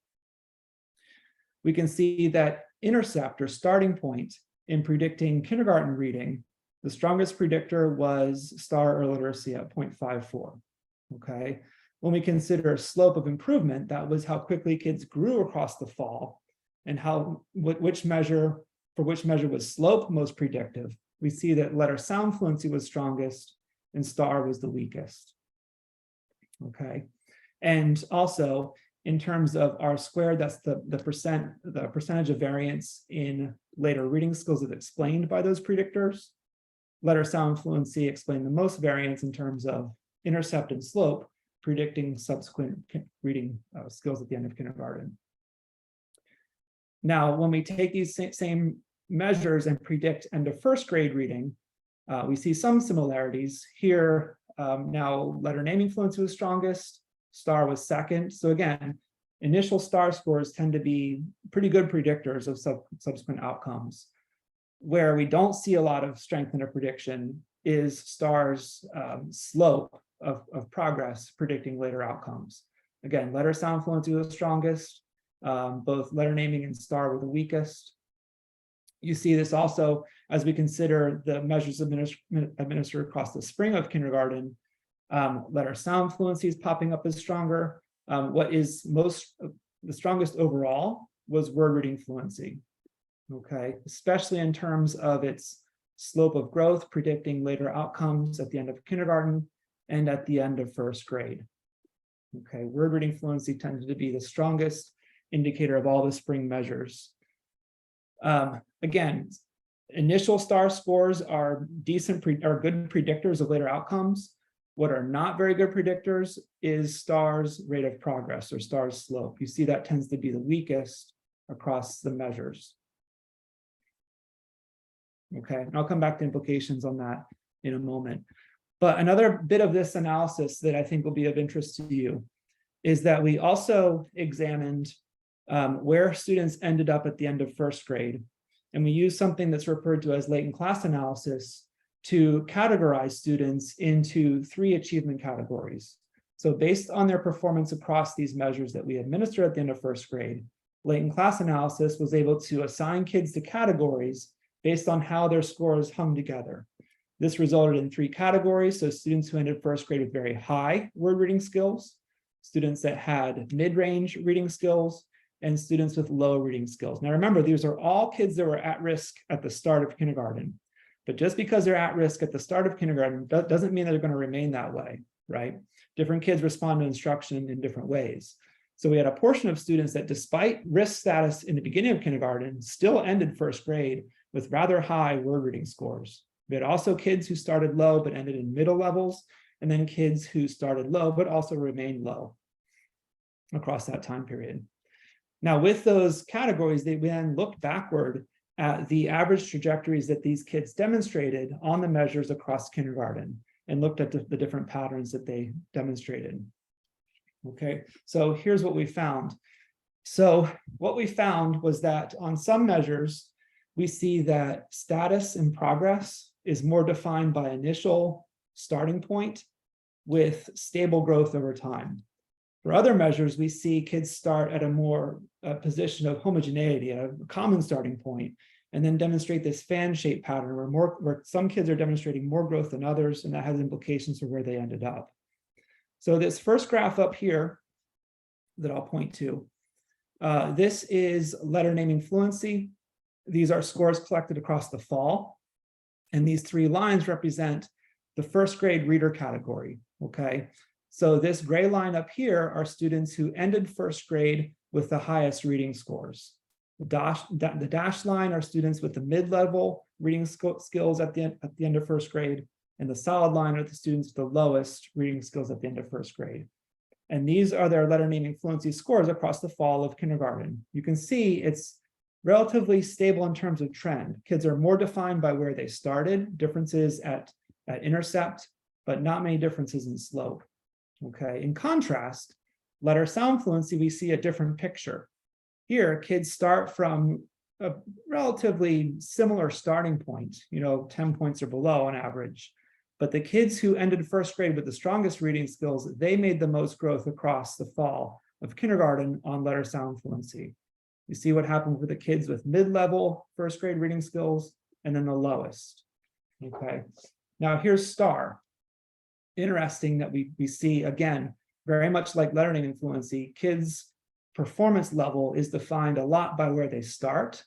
we can see that intercept or starting point in predicting kindergarten reading, the strongest predictor was STAR or literacy at 0.54, okay? When we consider slope of improvement, that was how quickly kids grew across the fall and which measure was slope most predictive. We see that letter sound fluency was strongest and STAR was the weakest, okay? And also in terms of R squared, that's the percentage of variance in later reading skills that's explained by those predictors. Letter sound fluency explained the most variance in terms of intercept and slope, predicting subsequent reading skills at the end of kindergarten. Now, when we take these same measures and predict end of first grade reading, we see some similarities. Here, now letter naming fluency was strongest, STAR was second. So again, initial STAR scores tend to be pretty good predictors of subsequent outcomes. Where we don't see a lot of strength in a prediction is STAR's slope of progress predicting later outcomes. Again, letter sound fluency was the strongest. Both letter naming and STAR were the weakest. You see this also as we consider the measures administered across the spring of kindergarten. Letter sound fluency is popping up as stronger. What is the strongest overall was word reading fluency. Okay, especially in terms of its slope of growth, predicting later outcomes at the end of kindergarten and at the end of first grade. Okay, word reading fluency tended to be the strongest indicator of all the spring measures. Again, initial STAR scores are good predictors of later outcomes. What are not very good predictors is STAR's rate of progress or STAR's slope. You see that tends to be the weakest across the measures. Okay, and I'll come back to implications on that in a moment. But another bit of this analysis that I think will be of interest to you is that we also examined where students ended up at the end of first grade. And we used something that's referred to as latent class analysis to categorize students into 3 achievement categories. So based on their performance across these measures that we administer at the end of first grade, latent class analysis was able to assign kids to categories based on how their scores hung together. This resulted in 3 categories. So students who ended first grade with very high word reading skills, students that had mid-range reading skills, and students with low reading skills. Now remember, these are all kids that were at risk at the start of kindergarten. But just because they're at risk at the start of kindergarten doesn't mean that they're going to remain that way, right? Different kids respond to instruction in different ways. So we had a portion of students that, despite risk status in the beginning of kindergarten, still ended first grade with rather high word reading scores. We had also kids who started low but ended in middle levels, and then kids who started low but also remained low across that time period. Now, with those categories, they then looked backward at the average trajectories that these kids demonstrated on the measures across kindergarten and looked at the different patterns that they demonstrated. Okay, so here's what we found. So what we found was that on some measures, we see that status and progress is more defined by initial starting point with stable growth over time. For other measures, we see kids start at a more position of homogeneity, a common starting point, and then demonstrate this fan-shaped pattern where some kids are demonstrating more growth than others, and that has implications for where they ended up. So this first graph up here that I'll point to, this is letter naming fluency. These are scores collected across the fall, and these 3 lines represent the first grade reader category, okay? So this gray line up here are students who ended first grade with the highest reading scores. The dashed line are students with the mid-level reading skills at the end of first grade, and the solid line are the students with the lowest reading skills at the end of first grade. And these are their letter naming fluency scores across the fall of kindergarten. You can see it's relatively stable in terms of trend. Kids are more defined by where they started, differences at intercept, but not many differences in slope. Okay, in contrast, letter sound fluency, we see a different picture. Here, kids start from a relatively similar starting point, 10 points or below on average. But the kids who ended first grade with the strongest reading skills, they made the most growth across the fall of kindergarten on letter sound fluency. You see what happened with the kids with mid-level first grade reading skills and then the lowest. Okay, now here's STAR. Interesting that we see, again, very much like letter naming fluency, kids' performance level is defined a lot by where they start,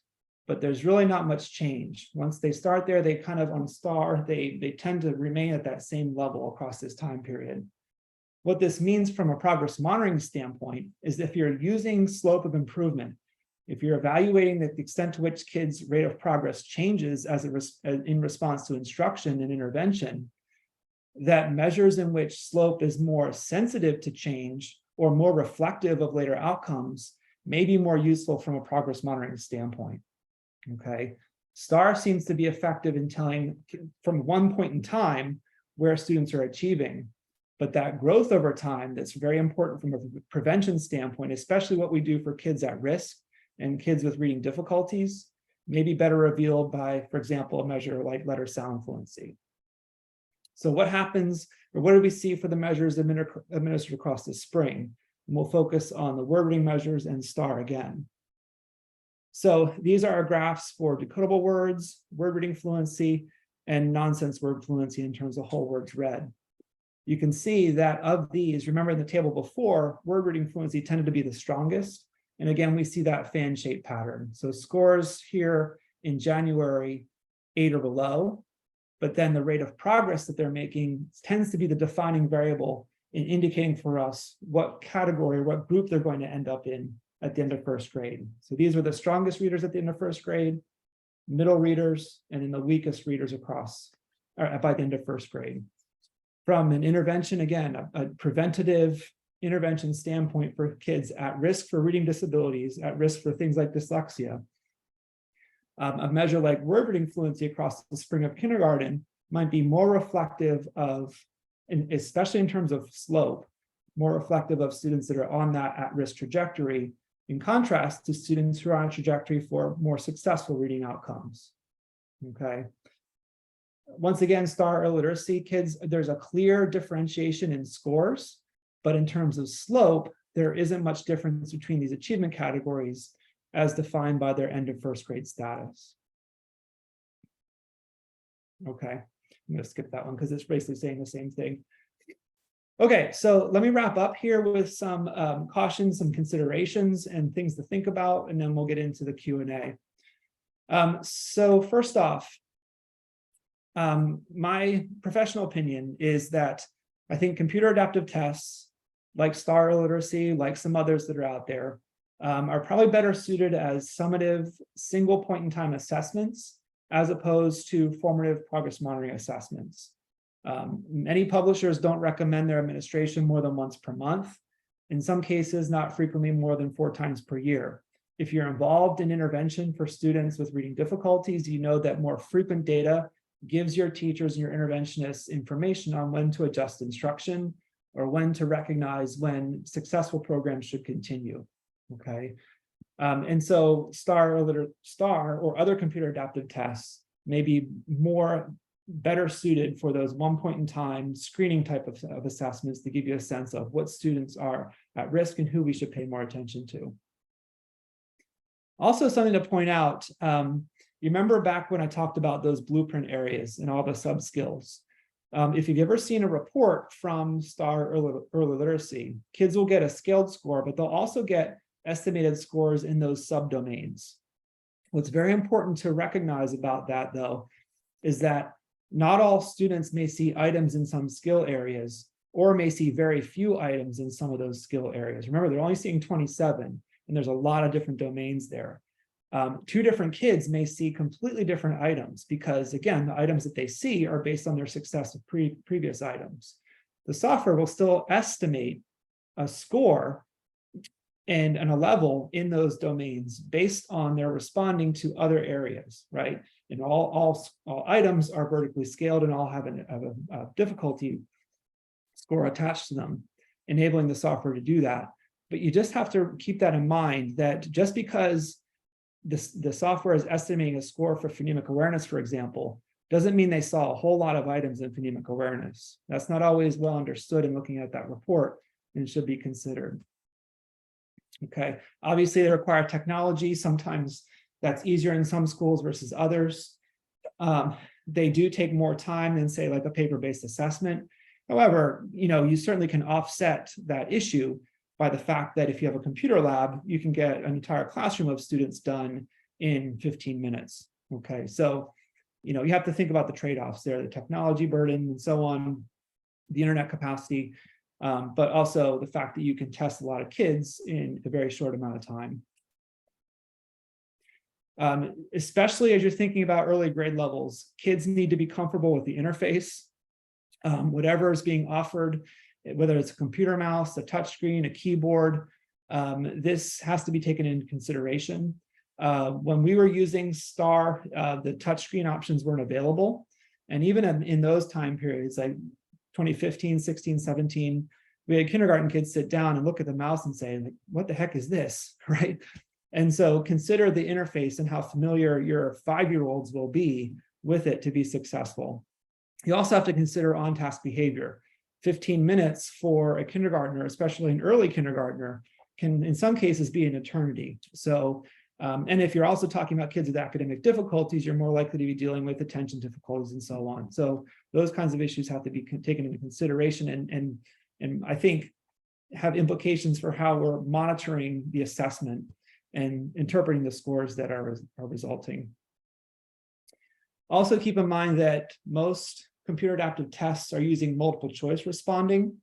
but there's really not much change. Once they start there, they kind of on STAR, they tend to remain at that same level across this time period. What this means from a progress monitoring standpoint is if you're using slope of improvement, if you're evaluating the extent to which kids' rate of progress changes in response to instruction and intervention, that measures in which slope is more sensitive to change or more reflective of later outcomes may be more useful from a progress monitoring standpoint. Okay, STAR seems to be effective in telling from one point in time where students are achieving, But that growth over time, that's very important from a prevention standpoint, especially what we do for kids at risk and kids with reading difficulties, may be better revealed by, for example, a measure like letter sound fluency. So what happens, or what do we see for the measures administered across the spring? And we'll focus on the word reading measures and STAR again. So these are our graphs for decodable words, word reading fluency, and nonsense word fluency in terms of whole words read. You can see that of these, remember in the table before, word reading fluency tended to be the strongest. And again, we see that fan-shaped pattern. So scores here in January, 8 or below, but then the rate of progress that they're making tends to be the defining variable in indicating for us what category, what group they're going to end up in at the end of first grade. So these are the strongest readers at the end of first grade, middle readers, and then the weakest readers across, or by the end of first grade. From an intervention, again, a preventative intervention standpoint for kids at risk for reading disabilities, at risk for things like dyslexia, a measure like word reading fluency across the spring of kindergarten might be more reflective of, and especially in terms of slope, more reflective of students that are on that at-risk trajectory, in contrast to students who are on a trajectory for more successful reading outcomes. Okay. Once again, STAR illiteracy kids, there's a clear differentiation in scores, but in terms of slope, there isn't much difference between these achievement categories as defined by their end of first grade status. Okay, I'm going to skip that one because it's basically saying the same thing. Okay, so let me wrap up here with some cautions, some considerations, and things to think about, and then we'll get into the Q&A. So first off, my professional opinion is that I think computer adaptive tests, like STAR illiteracy, like some others that are out there, are probably better suited as summative, single point in time assessments, as opposed to formative progress monitoring assessments. Many publishers don't recommend their administration more than once per month. In some cases, not frequently more than 4 times per year. If you're involved in intervention for students with reading difficulties, you know that more frequent data gives your teachers and your interventionists information on when to adjust instruction or when to recognize when successful programs should continue. Okay. And so STAR or other computer adaptive tests may be better suited for those one point in time screening type of assessments to give you a sense of what students are at risk and who we should pay more attention to. Also, something to point out, you remember back when I talked about those blueprint areas and all the sub-skills. If you've ever seen a report from STAR early literacy, kids will get a scaled score, but they'll also get estimated scores in those subdomains. What's very important to recognize about that, though, is that not all students may see items in some skill areas or may see very few items in some of those skill areas. Remember, they're only seeing 27, and there's a lot of different domains there. 2 different kids may see completely different items because, again, the items that they see are based on their success of previous items. The software will still estimate a score and a level in those domains based on their responding to other areas, right? And all items are vertically scaled and all have a difficulty score attached to them, enabling the software to do that. But you just have to keep that in mind, that just because the software is estimating a score for phonemic awareness, for example, doesn't mean they saw a whole lot of items in phonemic awareness. That's not always well understood in looking at that report and should be considered. Okay, obviously they require technology. Sometimes that's easier in some schools versus others. They do take more time than, say, like a paper-based assessment. However, you certainly can offset that issue by the fact that if you have a computer lab, you can get an entire classroom of students done in 15 minutes. Okay, so you have to think about the trade-offs there, the technology burden and so on, the internet capacity, but also the fact that you can test a lot of kids in a very short amount of time. Especially as you're thinking about early grade levels, kids need to be comfortable with the interface. Whatever is being offered, whether it's a computer mouse, a touchscreen, a keyboard, this has to be taken into consideration. When we were using STAR, the touchscreen options weren't available. And even in those time periods, 2015, 16, 17, we had kindergarten kids sit down and look at the mouse and say, like, what the heck is this, right? And so consider the interface and how familiar your 5-year-olds will be with it to be successful. You also have to consider on-task behavior. 15 minutes for a kindergartner, especially an early kindergartner, can in some cases be an eternity. So, and if you're also talking about kids with academic difficulties, you're more likely to be dealing with attention difficulties and so on. So those kinds of issues have to be taken into consideration and I think have implications for how we're monitoring the assessment and interpreting the scores that are resulting. Also keep in mind that most computer adaptive tests are using multiple choice responding.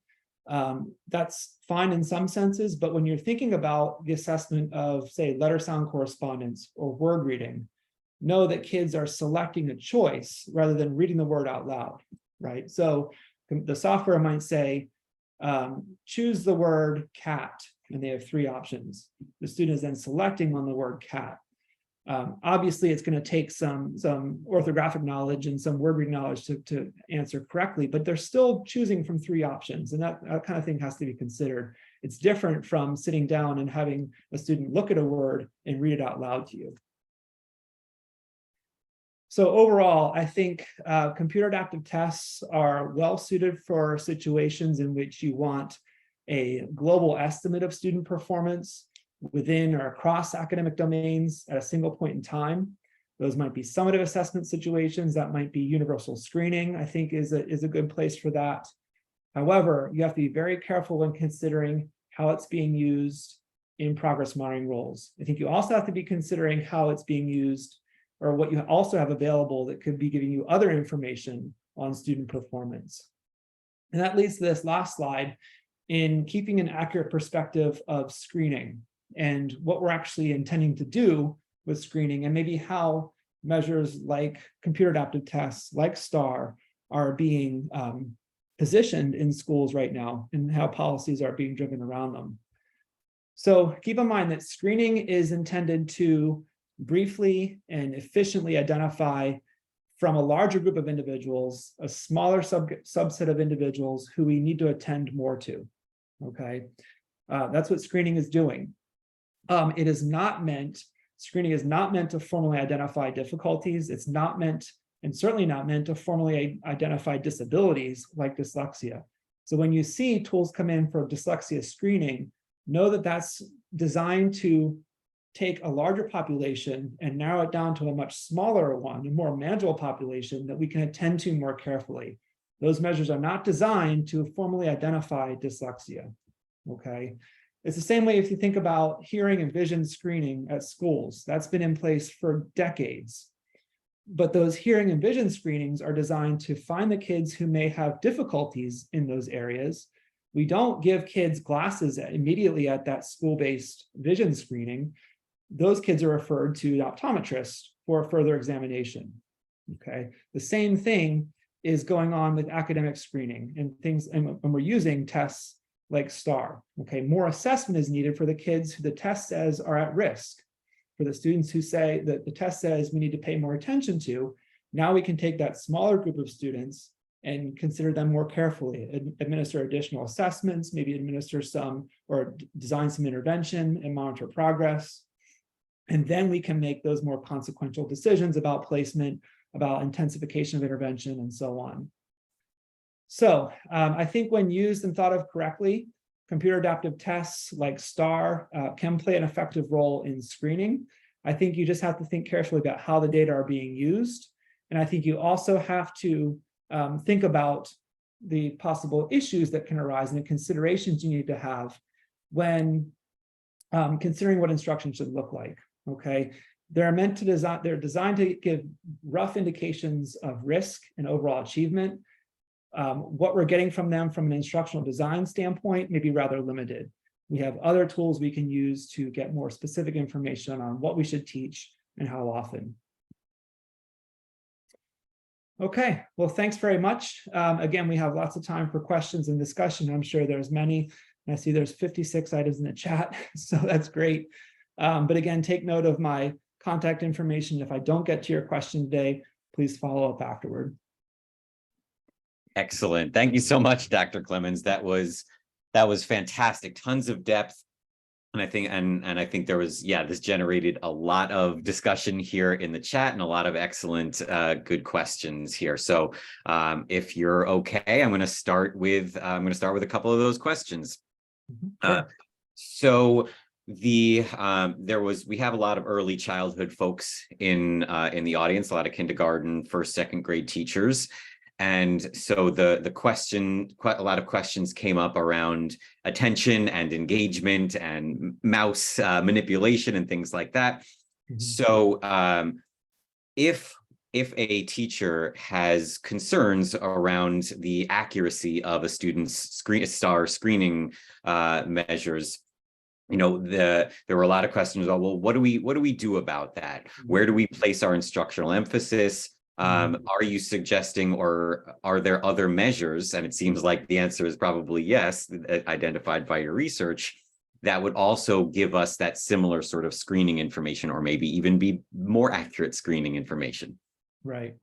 That's fine in some senses, but when you're thinking about the assessment of, say, letter sound correspondence or word reading, know that kids are selecting a choice rather than reading the word out loud, right? So the software might say, choose the word cat, and they have 3 options. The student is then selecting on the word cat. Obviously, it's going to take some orthographic knowledge and some word reading knowledge to answer correctly, but they're still choosing from 3 options, and that kind of thing has to be considered. It's different from sitting down and having a student look at a word and read it out loud to you. So overall, I think computer adaptive tests are well suited for situations in which you want a global estimate of student performance within or across academic domains at a single point in time. Those might be summative assessment situations. That might be universal screening, I think is a good place for that. However, you have to be very careful when considering how it's being used in progress monitoring roles. I think you also have to be considering how it's being used or what you also have available that could be giving you other information on student performance. And that leads to this last slide in keeping an accurate perspective of screening and what we're actually intending to do with screening, and maybe how measures like computer adaptive tests, like STAR, are being positioned in schools right now and how policies are being driven around them. So keep in mind that screening is intended to briefly and efficiently identify from a larger group of individuals, a smaller subset of individuals who we need to attend more to, okay? That's what screening is doing. Screening is not meant to formally identify difficulties. It's not meant, and certainly not meant to formally identify disabilities like dyslexia. So when you see tools come in for dyslexia screening, know that that's designed to take a larger population and narrow it down to a much smaller one, a more manageable population that we can attend to more carefully. Those measures are not designed to formally identify dyslexia, okay? It's the same way if you think about hearing and vision screening at schools. That's been in place for decades. But those hearing and vision screenings are designed to find the kids who may have difficulties in those areas. We don't give kids glasses immediately at that school-based vision screening. Those kids are referred to the optometrist for further examination, okay? The same thing is going on with academic screening and things, and when we're using tests like STAR, okay? More assessment is needed for the kids who the test says are at risk. For the students who say that the test says we need to pay more attention to, now we can take that smaller group of students and consider them more carefully, administer additional assessments, maybe administer some or design some intervention and monitor progress. And then we can make those more consequential decisions about placement, about intensification of intervention, and so on. So I think when used and thought of correctly, computer adaptive tests like STAR can play an effective role in screening. I think you just have to think carefully about how the data are being used. And I think you also have to think about the possible issues that can arise and the considerations you need to have when considering what instruction should look like. Okay, they're designed to give rough indications of risk and overall achievement. What we're getting from them from an instructional design standpoint may be rather limited. We have other tools we can use to get more specific information on what we should teach and how often. Okay, well, thanks very much. Again, we have lots of time for questions and discussion. I'm sure there's many. And I see there's 56 items in the chat, so that's great. But again, take note of my contact information. If I don't get to your question today, please follow up afterward. Excellent. Thank you so much, Dr. Clemens. That was fantastic. Tons of depth. And I think there was, this generated a lot of discussion here in the chat and a lot of excellent, good questions here. So if you're okay, I'm going to start with a couple of those questions. Sure. So we have a lot of early childhood folks in the audience, a lot of kindergarten, first, second grade teachers. And so a lot of questions came up around attention and engagement and mouse manipulation and things like that. Mm-hmm. So if a teacher has concerns around the accuracy of a student's STAR screening measures, there were a lot of questions about, well, what do we do about that? Where do we place our instructional emphasis? Are you suggesting, or are there other measures? And it seems like the answer is probably yes, identified by your research, that would also give us that similar sort of screening information, or maybe even be more accurate screening information. Right.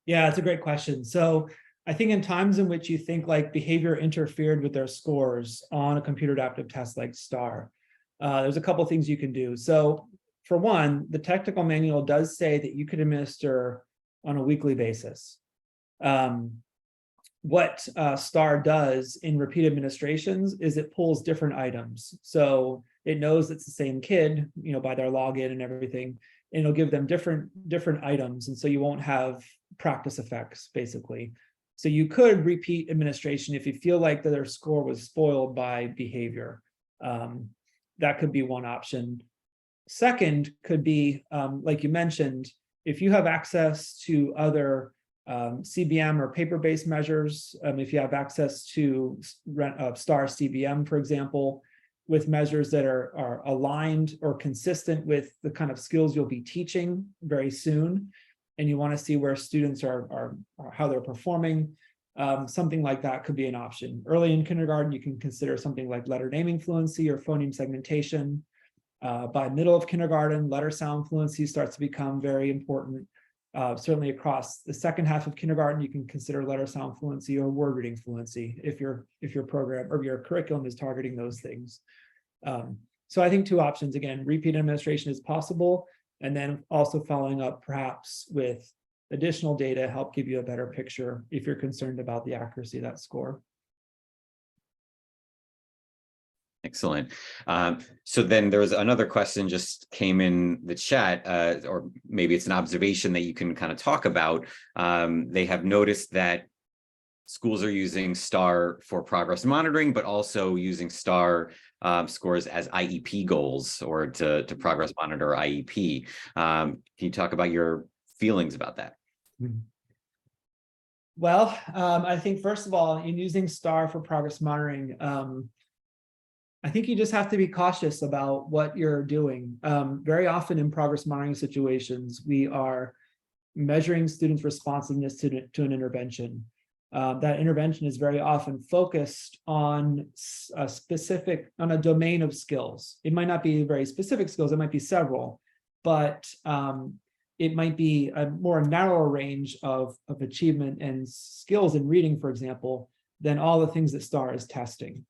Yeah, it's a great question. So I think in times in which you think like behavior interfered with their scores on a computer adaptive test like STAR, there's a couple of things you can do. So for one, the technical manual does say that you could administer on a weekly basis. What STAR does in repeat administrations is it pulls different items. So it knows it's the same kid, by their login and everything, and it'll give them different items. And so you won't have practice effects, basically. So you could repeat administration if you feel like that their score was spoiled by behavior. That could be one option. Second could be, like you mentioned, if you have access to other CBM or paper-based measures, if you have access to STAR CBM, for example, with measures that are aligned or consistent with the kind of skills you'll be teaching very soon, and you want to see where students are how they're performing, something like that could be an option. Early in kindergarten, you can consider something like letter naming fluency or phoneme segmentation. By middle of kindergarten, letter sound fluency starts to become very important. Certainly across the second half of kindergarten, you can consider letter sound fluency or word reading fluency if your program or your curriculum is targeting those things. So I think two options, again, repeat administration is possible, and then also following up perhaps with additional data help give you a better picture if you're concerned about the accuracy of that score. Excellent. So then there was another question just came in the chat, or maybe it's an observation that you can kind of talk about. They have noticed that schools are using STAR for progress monitoring, but also using STAR scores as IEP goals, or to progress monitor IEP. Can you talk about your feelings about that? Well, I think first of all, in using STAR for progress monitoring, I think you just have to be cautious about what you're doing. Very often in progress monitoring situations, we are measuring students' responsiveness to an intervention. That intervention is very often focused on a domain of skills. It might not be very specific skills, it might be several, but it might be a more narrower range of achievement and skills in reading, for example, than all the things that STAR is testing.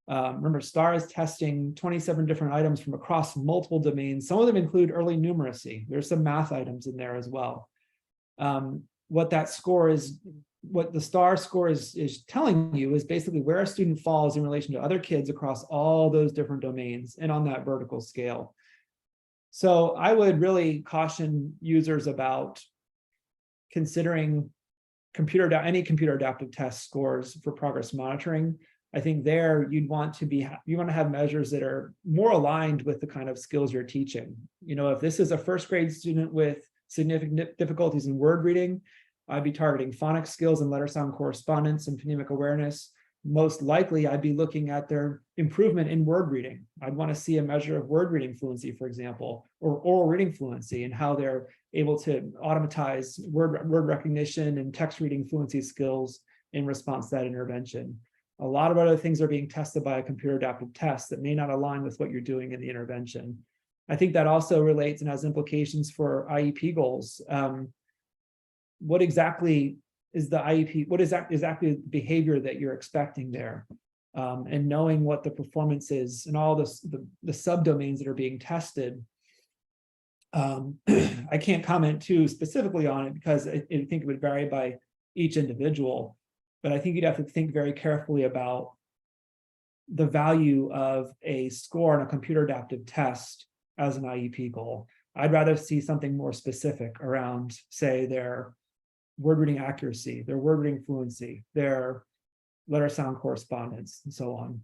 Remember, STAR is testing 27 different items from across multiple domains. Some of them include early numeracy. There's some math items in there as well. What the STAR score is telling you is basically where a student falls in relation to other kids across all those different domains and on that vertical scale. So I would really caution users about considering any computer adaptive test scores for progress monitoring. I think there you want to have measures that are more aligned with the kind of skills you're teaching. If this is a first grade student with significant difficulties in word reading, I'd be targeting phonics skills and letter sound correspondence and phonemic awareness. Most likely, I'd be looking at their improvement in word reading. I'd want to see a measure of word reading fluency, for example, or oral reading fluency, and how they're able to automatize word recognition and text reading fluency skills in response to that intervention. A lot of other things are being tested by a computer adaptive test that may not align with what you're doing in the intervention. I think that also relates and has implications for IEP goals. What exactly is the IEP, what is that exactly the behavior that you're expecting there? And knowing what the performance is and all this, the subdomains that are being tested. I can't comment too specifically on it because I think it would vary by each individual, but I think you'd have to think very carefully about the value of a score on a computer adaptive test as an IEP goal. I'd rather see something more specific around, say, their word reading accuracy, their word reading fluency, their letter sound correspondence, and so on.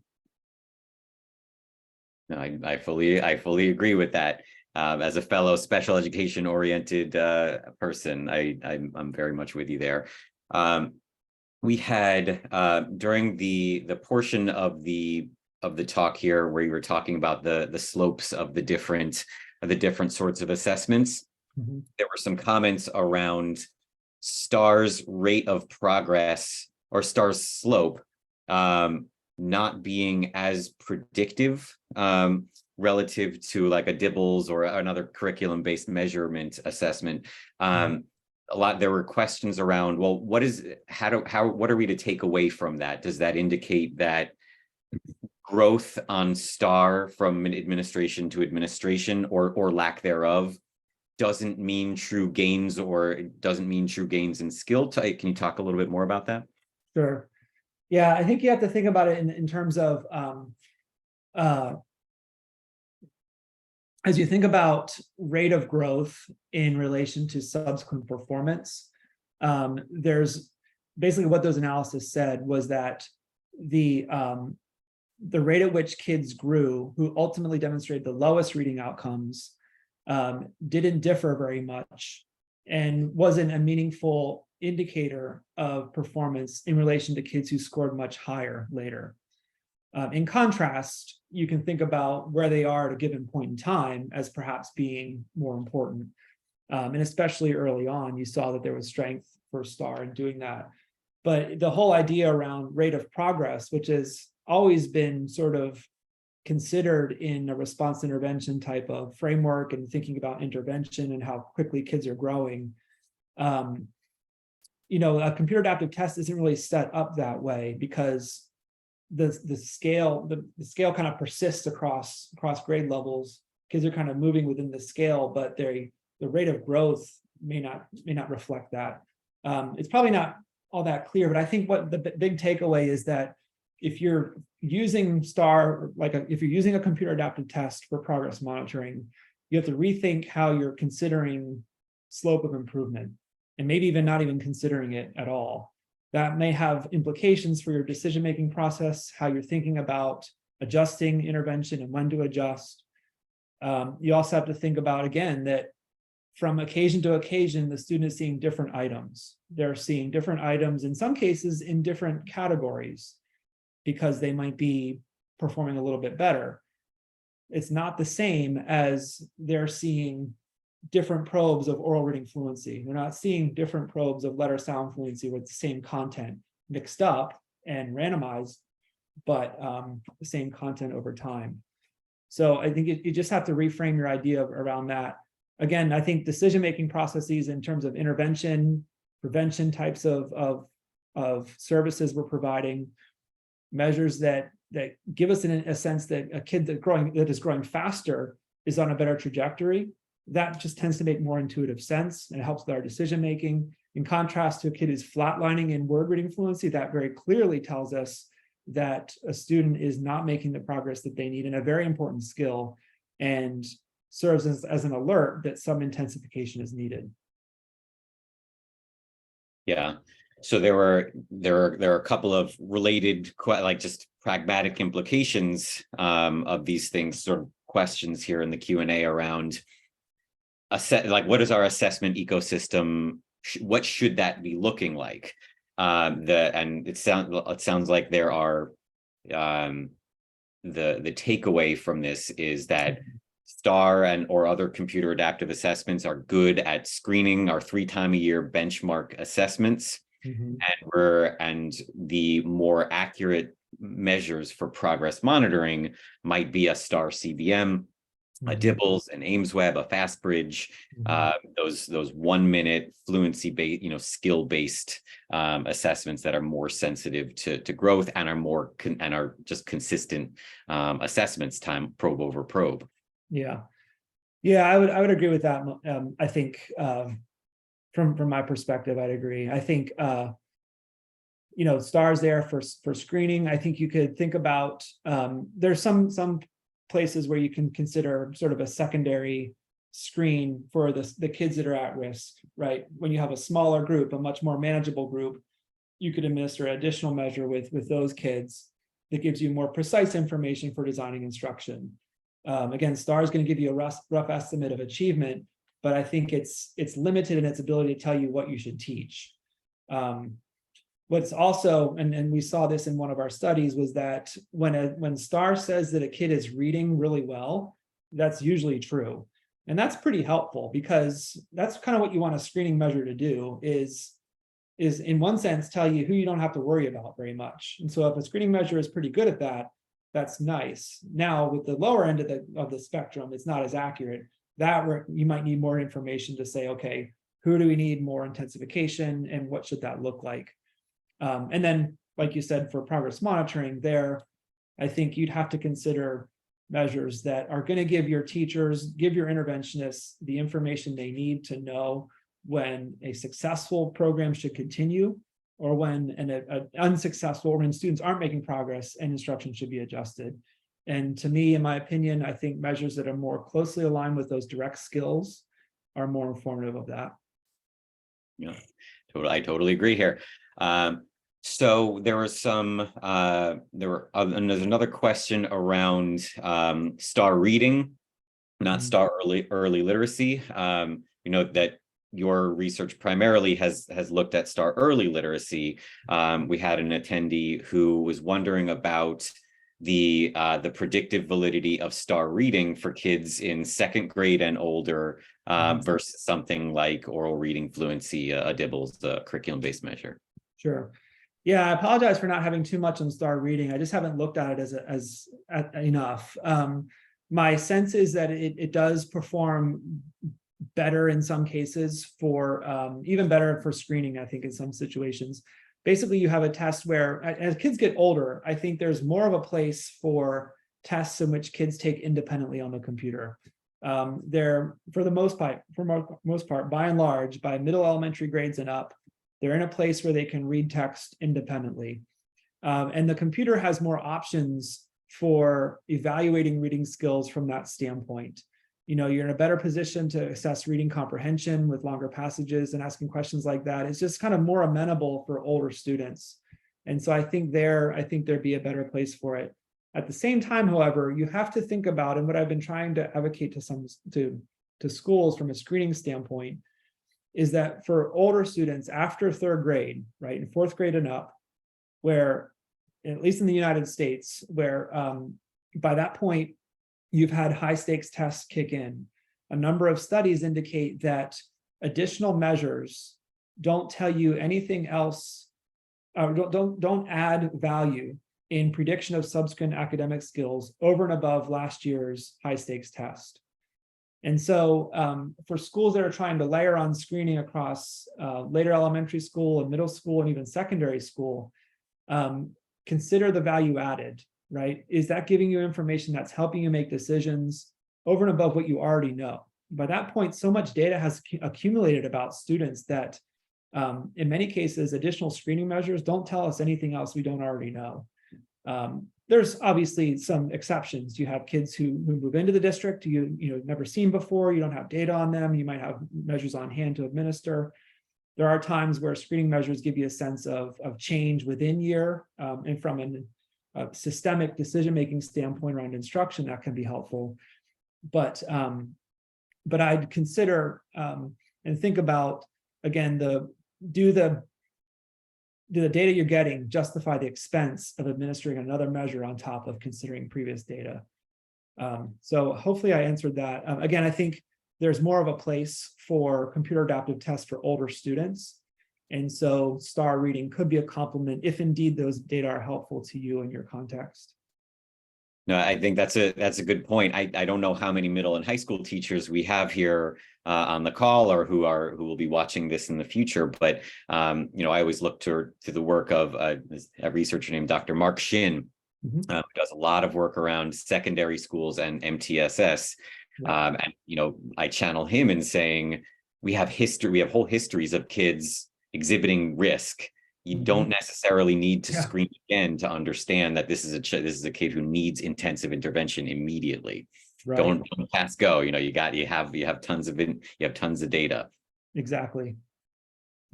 No, I fully agree with that. As a fellow special education oriented person, I'm very much with you there. We had during the portion of the talk here where you were talking about the slopes of the different sorts of assessments. Mm-hmm. There were some comments around STAR's rate of progress or STAR's slope not being as predictive relative to like a DIBELS or another curriculum-based measurement assessment. There were questions around, well, what are we to take away from that? Does that indicate that growth on STAR from an administration to administration or lack thereof doesn't mean true gains, or it doesn't mean true gains in skill? Can you talk a little bit more about that? Sure. Yeah, I think you have to think about it in terms of as you think about rate of growth in relation to subsequent performance, there's basically what those analysis said was that the rate at which kids grew who ultimately demonstrated the lowest reading outcomes didn't differ very much and wasn't a meaningful indicator of performance in relation to kids who scored much higher later. In contrast, you can think about where they are at a given point in time as perhaps being more important. And especially early on, you saw that there was strength for STAR in doing that. But the whole idea around rate of progress, which has always been sort of considered in a response intervention type of framework and thinking about intervention and how quickly kids are growing, a computer adaptive test isn't really set up that way because the scale kind of persists across grade levels. Kids are kind of moving within the scale, but the rate of growth may not reflect that. It's probably not all that clear, but I think what the big takeaway is that if you're using STAR, if you're using a computer adaptive test for progress monitoring, you have to rethink how you're considering slope of improvement, and maybe even not even considering it at all. That may have implications for your decision-making process, how you're thinking about adjusting intervention and when to adjust. You also have to think about, again, that from occasion to occasion, the student is seeing different items. They're seeing different items, in some cases, in different categories, because they might be performing a little bit better. It's not the same as they're seeing different probes of oral reading fluency. They're not seeing different probes of letter sound fluency with the same content mixed up and randomized, but the same content over time. So I think you just have to reframe your idea around that. Again, I think decision-making processes in terms of intervention, prevention types of services we're providing, measures that give us a sense that a kid that is growing faster is on a better trajectory. That just tends to make more intuitive sense and it helps with our decision-making. In contrast to a kid who's flatlining in word reading fluency, that very clearly tells us that a student is not making the progress that they need in a very important skill and serves as an alert that some intensification is needed. Yeah. So there are a couple of related, just pragmatic implications of these things, sort of questions here in the Q&A around what is our assessment ecosystem? What should that be looking like? And it sounds like there are the takeaway from this is that STAR or other computer adaptive assessments are good at screening our 3-time-a-year benchmark assessments. Mm-hmm. And the more accurate measures for progress monitoring might be a STAR CBM a Dibbles, an AimsWeb, a FastBridge, those 1 minute fluency based, skill based assessments that are more sensitive to growth and are more and are just consistent assessments, time probe over probe. Yeah, I would agree with that. I think from my perspective, I'd agree. I think STAR's there for screening. I think you could think about there's some places where you can consider sort of a secondary screen for the kids that are at risk, right? When you have a smaller group, a much more manageable group, you could administer an additional measure with those kids that gives you more precise information for designing instruction. Again, STAR is going to give you a rough estimate of achievement, but I think it's limited in its ability to tell you what you should teach. What's also, and we saw this in one of our studies, was that when STAR says that a kid is reading really well, that's usually true. And that's pretty helpful, because that's kind of what you want a screening measure to do, is in one sense tell you who you don't have to worry about very much. And so if a screening measure is pretty good at that, that's nice. Now with the lower end of the spectrum, it's not as accurate. That you might need more information to say, okay, who do we need more intensification and what should that look like? And then, like you said, for progress monitoring there, I think you'd have to consider measures that are going to give your teachers, give your interventionists the information they need to know when a successful program should continue, or when an unsuccessful, or when students aren't making progress and instruction should be adjusted. And to me, in my opinion, I think measures that are more closely aligned with those direct skills are more informative of that. Yeah, I totally agree here. So there was there's another question around STAR reading, not STAR early literacy. That your research primarily has looked at STAR early literacy. We had an attendee who was wondering about the predictive validity of STAR reading for kids in second grade and older versus something like oral reading fluency, a Dibbles, the curriculum-based measure. Sure. Yeah, I apologize for not having too much on STAR reading. I just haven't looked at it as enough. My sense is that it does perform better in some cases, for even better for screening, I think, in some situations. Basically, you have a test where, as kids get older, I think there's more of a place for tests in which kids take independently on the computer. They're, for the most part, by and large, by middle elementary grades and up, they're in a place where they can read text independently. And the computer has more options for evaluating reading skills from that standpoint. You're in a better position to assess reading comprehension with longer passages and asking questions like that. It's just kind of more amenable for older students. And so I think there'd be a better place for it. At the same time, however, you have to think about, and what I've been trying to advocate to schools from a screening standpoint, is that for older students after third grade, right, in fourth grade and up, where, at least in the United States, where by that point, you've had high stakes tests kick in. A number of studies indicate that additional measures don't tell you anything else, don't add value in prediction of subsequent academic skills over and above last year's high stakes test. And so for schools that are trying to layer on screening across later elementary school and middle school and even secondary school, consider the value added, right? Is that giving you information that's helping you make decisions over and above what you already know? By that point, so much data has accumulated about students that in many cases, additional screening measures don't tell us anything else we don't already know. There's obviously some exceptions. You have kids who move into the district you've never seen before, you don't have data on them, you might have measures on hand to administer. There are times where screening measures give you a sense of change within year, and from a systemic decision-making standpoint around instruction, that can be helpful. But I'd consider and think about, again, do the data you're getting justify the expense of administering another measure on top of considering previous data? So hopefully I answered that. Again, I think there's more of a place for computer adaptive tests for older students. And so STAR reading could be a complement if indeed those data are helpful to you in your context. No, I think that's a good point. I don't know how many middle and high school teachers we have here on the call, or who will be watching this in the future. But you know, I always look to the work of a researcher named Dr. Mark Shin, who does a lot of work around secondary schools and MTSS. And you know, I channel him in saying we have whole histories of kids exhibiting risk. You don't necessarily need to screen again to understand that this is a kid who needs intensive intervention immediately. Right. Don't pass go. You know, you have tons of data. Exactly.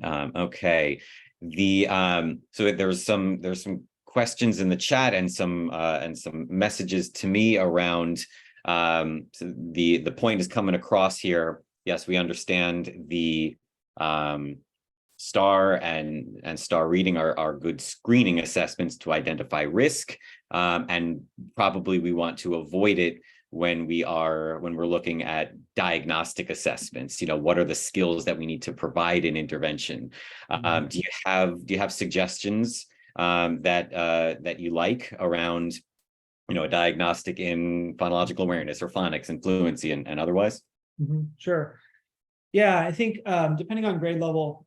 Okay. So there's some questions in the chat and some messages to me around so the point is coming across here. Yes, we understand the STAR and STAR reading are good screening assessments to identify risk, and probably we want to avoid it when we're looking at diagnostic assessments. You know, what are the skills that we need to provide in intervention? Do you have suggestions that you like around, you know, a diagnostic in phonological awareness or phonics and fluency and otherwise? Sure. Yeah, I think depending on grade level,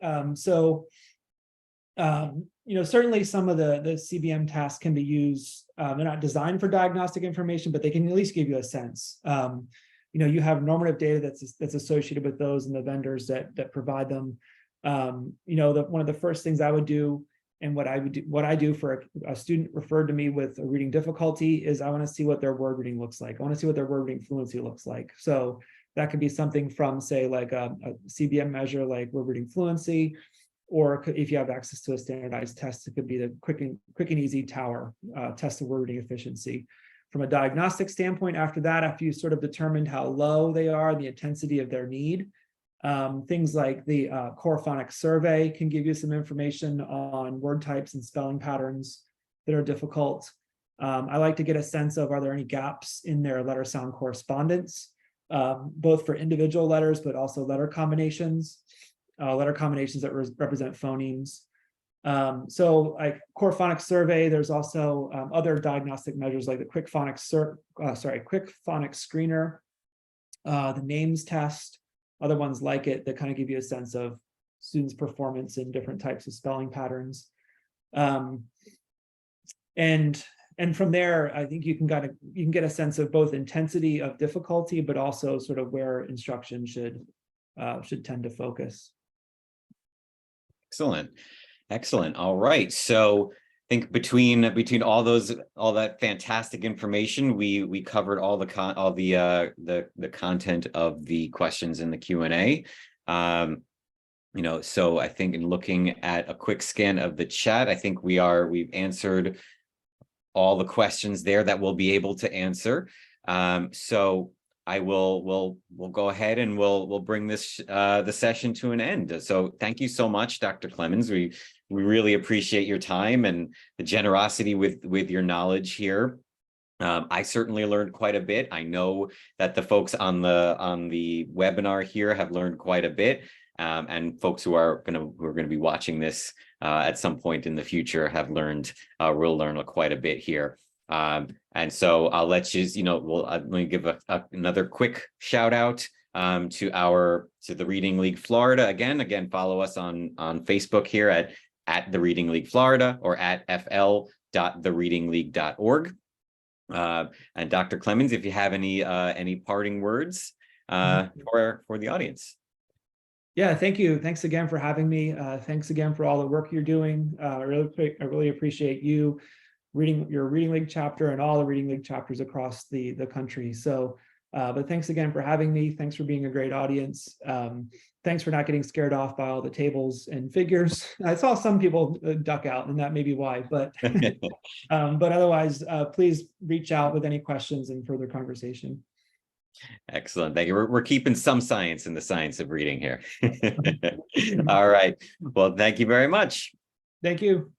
you know, certainly some of the CBM tasks can be used. They're not designed for diagnostic information, but they can at least give you a sense. You know, you have normative data that's associated with those and the vendors that provide them. You know, one of the first things I would do, and what I do for a student referred to me with a reading difficulty, is I want to see what their word reading looks like. I want to see what their word reading fluency looks like. So that could be something from, say, like a CBM measure like word reading fluency, or if you have access to a standardized test, it could be the quick and easy Tower test of word reading efficiency. From a diagnostic standpoint, after you sort of determined how low they are, the intensity of their need, things like the core phonics survey can give you some information on word types and spelling patterns that are difficult. I like to get a sense of, are there any gaps in their letter sound correspondence, both for individual letters, but also letter combinations that represent phonemes. So like core phonics survey, there's also other diagnostic measures like the quick phonics screener, the names test, other ones like it that kind of give you a sense of students' performance in different types of spelling patterns. And from there, I think you can get a sense of both intensity of difficulty, but also sort of where instruction should tend to focus. Excellent. All right. So I think between all that fantastic information, we covered all the content of the questions in the Q&A. You know, so I think in looking at a quick scan of the chat, I think we've answered all the questions there that we'll be able to answer. So we'll go ahead and we'll bring this the session to an end. So thank you so much, Dr. Clemens. We really appreciate your time and the generosity with your knowledge here. I certainly learned quite a bit. I know that the folks on the webinar here have learned quite a bit, and folks who are going to be watching this at some point in the future have will learn quite a bit here. And so I'll let you know, let me give another quick shout out to the Reading League Florida. Again, follow us on Facebook here at the Reading League Florida, or at fl.thereadingleague.org. And Dr. Clemens, if you have any parting words for the audience. Yeah, thank you. Thanks again for having me. Thanks again for all the work you're doing. I really appreciate you your Reading League chapter and all the Reading League chapters across the country. So, but thanks again for having me. Thanks for being a great audience. Thanks for not getting scared off by all the tables and figures. I saw some people duck out, and that may be why, but but otherwise, please reach out with any questions and further conversation. Excellent. Thank you. We're keeping some science in the science of reading here. All right. Well, thank you very much. Thank you.